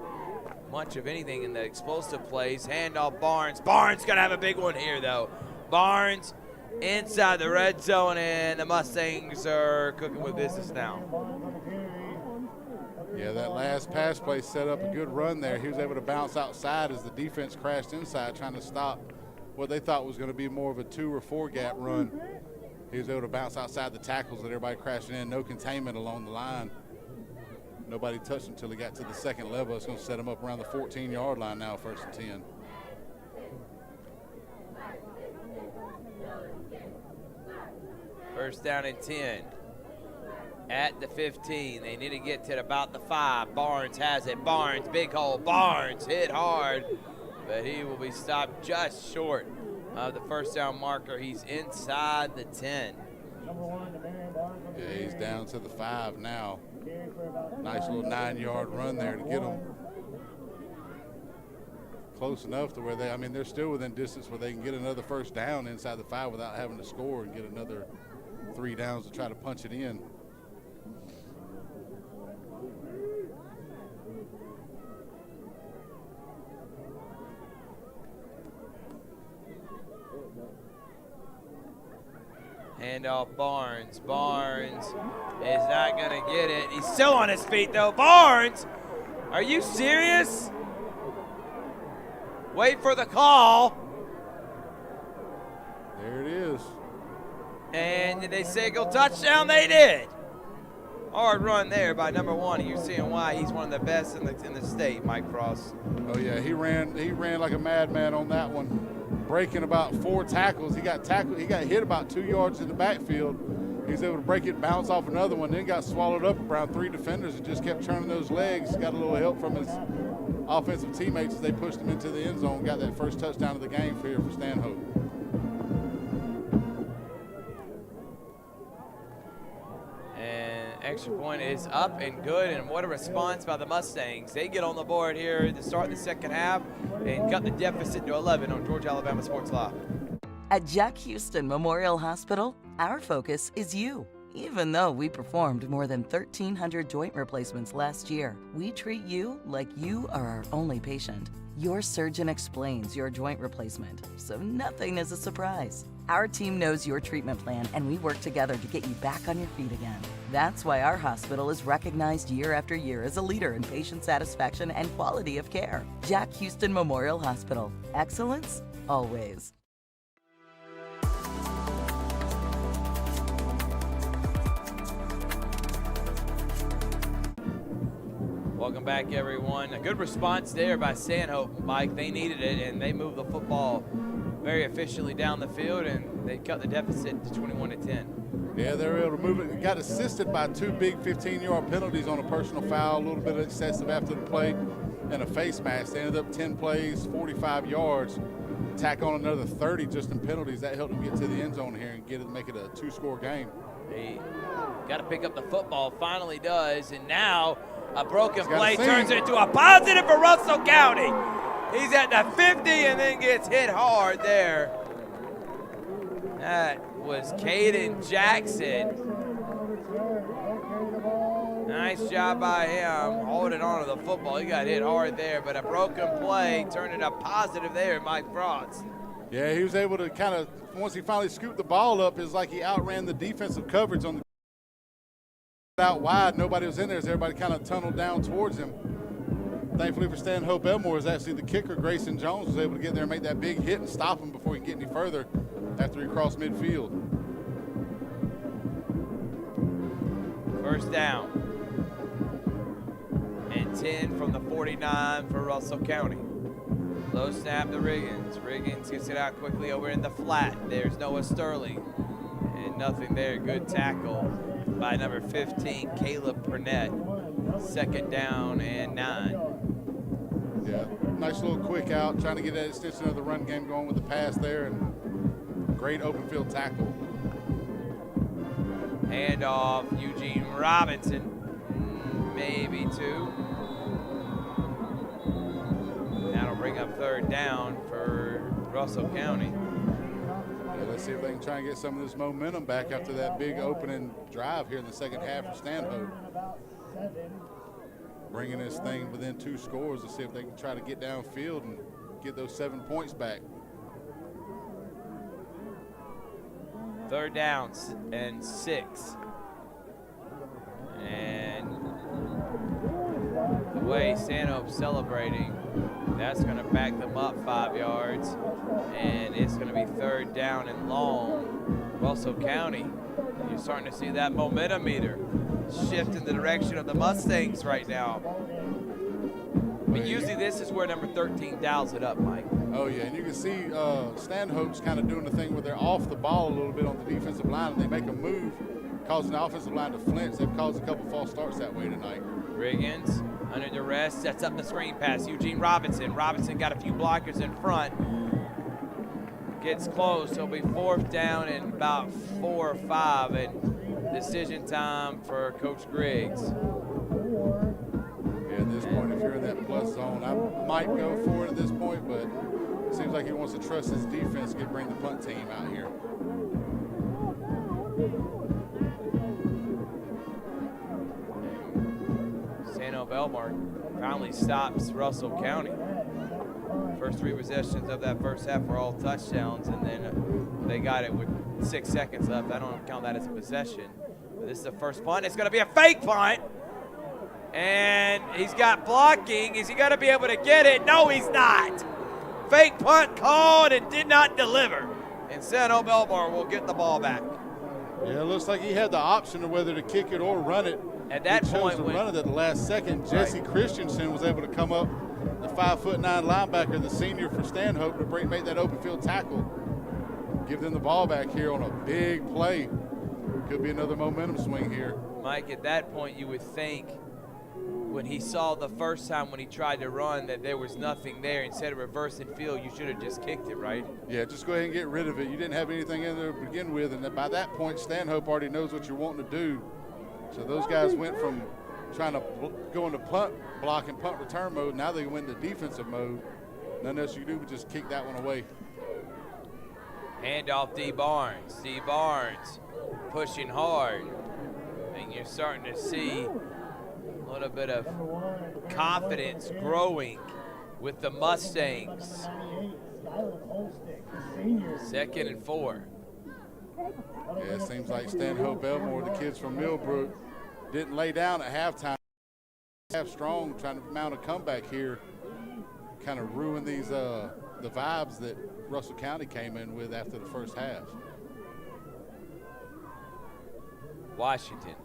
much of anything in the explosive plays. Handoff Barnes. Barnes going to have a big one here, though. Barnes inside the red zone, and the Mustangs are cooking with business now. Yeah, that last pass play set up a good run there. He was able to bounce outside as the defense crashed inside, trying to stop what they thought was going to be more of a 2 or 4 gap run. He was able to bounce outside the tackles with everybody crashing in. No containment along the line. Nobody touched him until he got to the 2nd level. It's going to set him up around the 14-yard line now, 1st and 10. First down and 10 at the 15. They need to get to about the 5. Barnes has it. Barnes, big hole. Barnes hit hard, but he will be stopped just short of the 1st down marker. He's inside the 10. Yeah, he's down to the 5 now. Nice little 9-yard run there to get him close enough to where they're still within distance where they can get another 1st down inside the 5 without having to score and get another 3 downs to try to punch it in. Handoff Barnes. Barnes is not going to get it. He's still on his feet, though. Barnes, are you serious? Wait for the call. There it is. And did they signal touchdown? They did. Hard run there by number 1. You're seeing why he's one of the best in the state, Mike Frost. Oh yeah, he ran like a madman on that one, breaking about 4 tackles. He got hit about 2 yards in the backfield. He was able to break it, bounce off another one, then got swallowed up around 3 defenders and just kept turning those legs. Got a little help from his offensive teammates as they pushed him into the end zone. Got that first touchdown of the game for Stanhope. Extra point is up and good, and what a response by the Mustangs. They get on the board here to start the 2nd half and cut the deficit to 11 on Georgia Alabama Sports Live. At Jack Houston Memorial Hospital, our focus is you. Even though we performed more than 1,300 joint replacements last year, we treat you like you are our only patient. Your surgeon explains your joint replacement, so nothing is a surprise. Our team knows your treatment plan, and we work together to get you back on your feet again. That's why our hospital is recognized year after year as a leader in patient satisfaction and quality of care. Jack Houston Memorial Hospital. Excellence, always. Welcome back, everyone. A good response there by Stanhope, Mike. They needed it, and they moved the football very efficiently down the field, and they cut the deficit to 21-10. Yeah, they were able to move it. Got assisted by 2 big 15-yard penalties on a personal foul, a little bit excessive after the play, and a face mask. They ended up 10 plays, 45 yards. Tack on another 30 just in penalties. That helped them get to the end zone here and make it a 2-score game. They got to pick up the football, finally does, and now a broken play turns it into a positive for Russell County. He's at the 50 and then gets hit hard there. That was Caden Jackson. Nice job by him holding on to the football. He got hit hard there, but a broken play turned it a positive there, Mike Frost. Yeah, he was able to kind of, once he finally scooped the ball up, it's like he outran the defensive coverage on the out wide. Nobody was in there as everybody kind of tunneled down towards him. Thankfully for Stanhope Elmore is actually the kicker, Grayson Jones, was able to get there and make that big hit and stop him before he could get any further after he crossed midfield. First down. And 10 from the 49 for Russell County. Low snap to Riggins. Riggins gets it out quickly over in the flat. There's Noah Sterling. And nothing there. Good tackle by number 15, Caleb Purnett. Second down and 9. Yeah, nice little quick out, trying to get that extension of the run game going with the pass there, and great open field tackle. Hand off, Eugene Robinson, maybe 2. That'll bring up third down for Russell County. Yeah, let's see if they can try and get some of this momentum back after that big opening drive here in the second half for Stanhope. Bringing this thing within 2 scores to see if they can try to get downfield and get those 7 points back. Third down and 6. And the way Stanhope's celebrating, that's going to back them up 5 yards. And it's going to be third down and long. Russell County, you're starting to see that momentum meter shift in the direction of the Mustangs right now. I mean, usually this is where number 13 dials it up, Mike. Oh, yeah, and you can see Stanhope's kind of doing the thing where they're off the ball a little bit on the defensive line, and they make a move, causing the offensive line to flinch. They've caused a couple false starts that way tonight. Riggins, under duress, sets up the screen pass. Eugene Robinson. Robinson got a few blockers in front. Gets close. It'll be fourth down and about 4 or 5. And decision time for Coach Griggs. Yeah, at this point, if you're in that plus zone, I might go for it at this point, but it seems like he wants to trust his defense to bring the punt team out here. Stanhope Elmore finally stops Russell County. First 3 possessions of that first half were all touchdowns, and then they got it with 6 seconds left. I don't count that as a possession. But this is the first punt. It's going to be a fake punt. And he's got blocking. Is he going to be able to get it? No, he's not. Fake punt called and did not deliver. And Stanhope Elmore will get the ball back. Yeah, it looks like he had the option of whether to kick it or run it. At that he point, chose to run it at the last second. Jesse Christensen was able to come up, the 5'9" linebacker, the senior for Stanhope, to make that open field tackle. Give them the ball back here on a big play. Could be another momentum swing here. Mike, at that point, you would think when he saw the first time when he tried to run that there was nothing there. Instead of reversing field, you should have just kicked it, right? Yeah, just go ahead and get rid of it. You didn't have anything in there to begin with, and by that point, Stanhope already knows what you're wanting to do. So those guys went from trying to go into punt block and punt return mode. Now they went into defensive mode. Nothing else you can do but just kick that one away. Handoff D. Barnes. D. Barnes pushing hard. And you're starting to see a little bit of confidence growing with the Mustangs. 2nd and 4. Yeah, it seems like Stanhope Elmore, the kids from Millbrook, didn't lay down at halftime. Half strong, trying to mount a comeback here. Kind of ruin these the vibes that Russell County came in with after the first half. Washington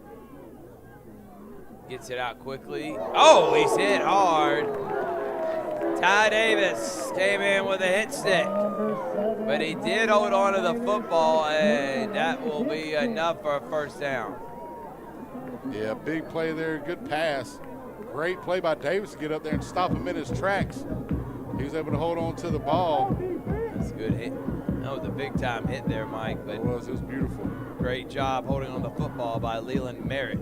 gets it out quickly. Oh, he's hit hard. Ty Davis came in with a hit stick, but he did hold on to the football, and that will be enough for a first down. Yeah, big play there, good pass. Great play by Davis to get up there and stop him in his tracks. He was able to hold on to the ball. That's a good hit. That was a big-time hit there, Mike. But it was beautiful. Great job holding on the football by Leland Merritt.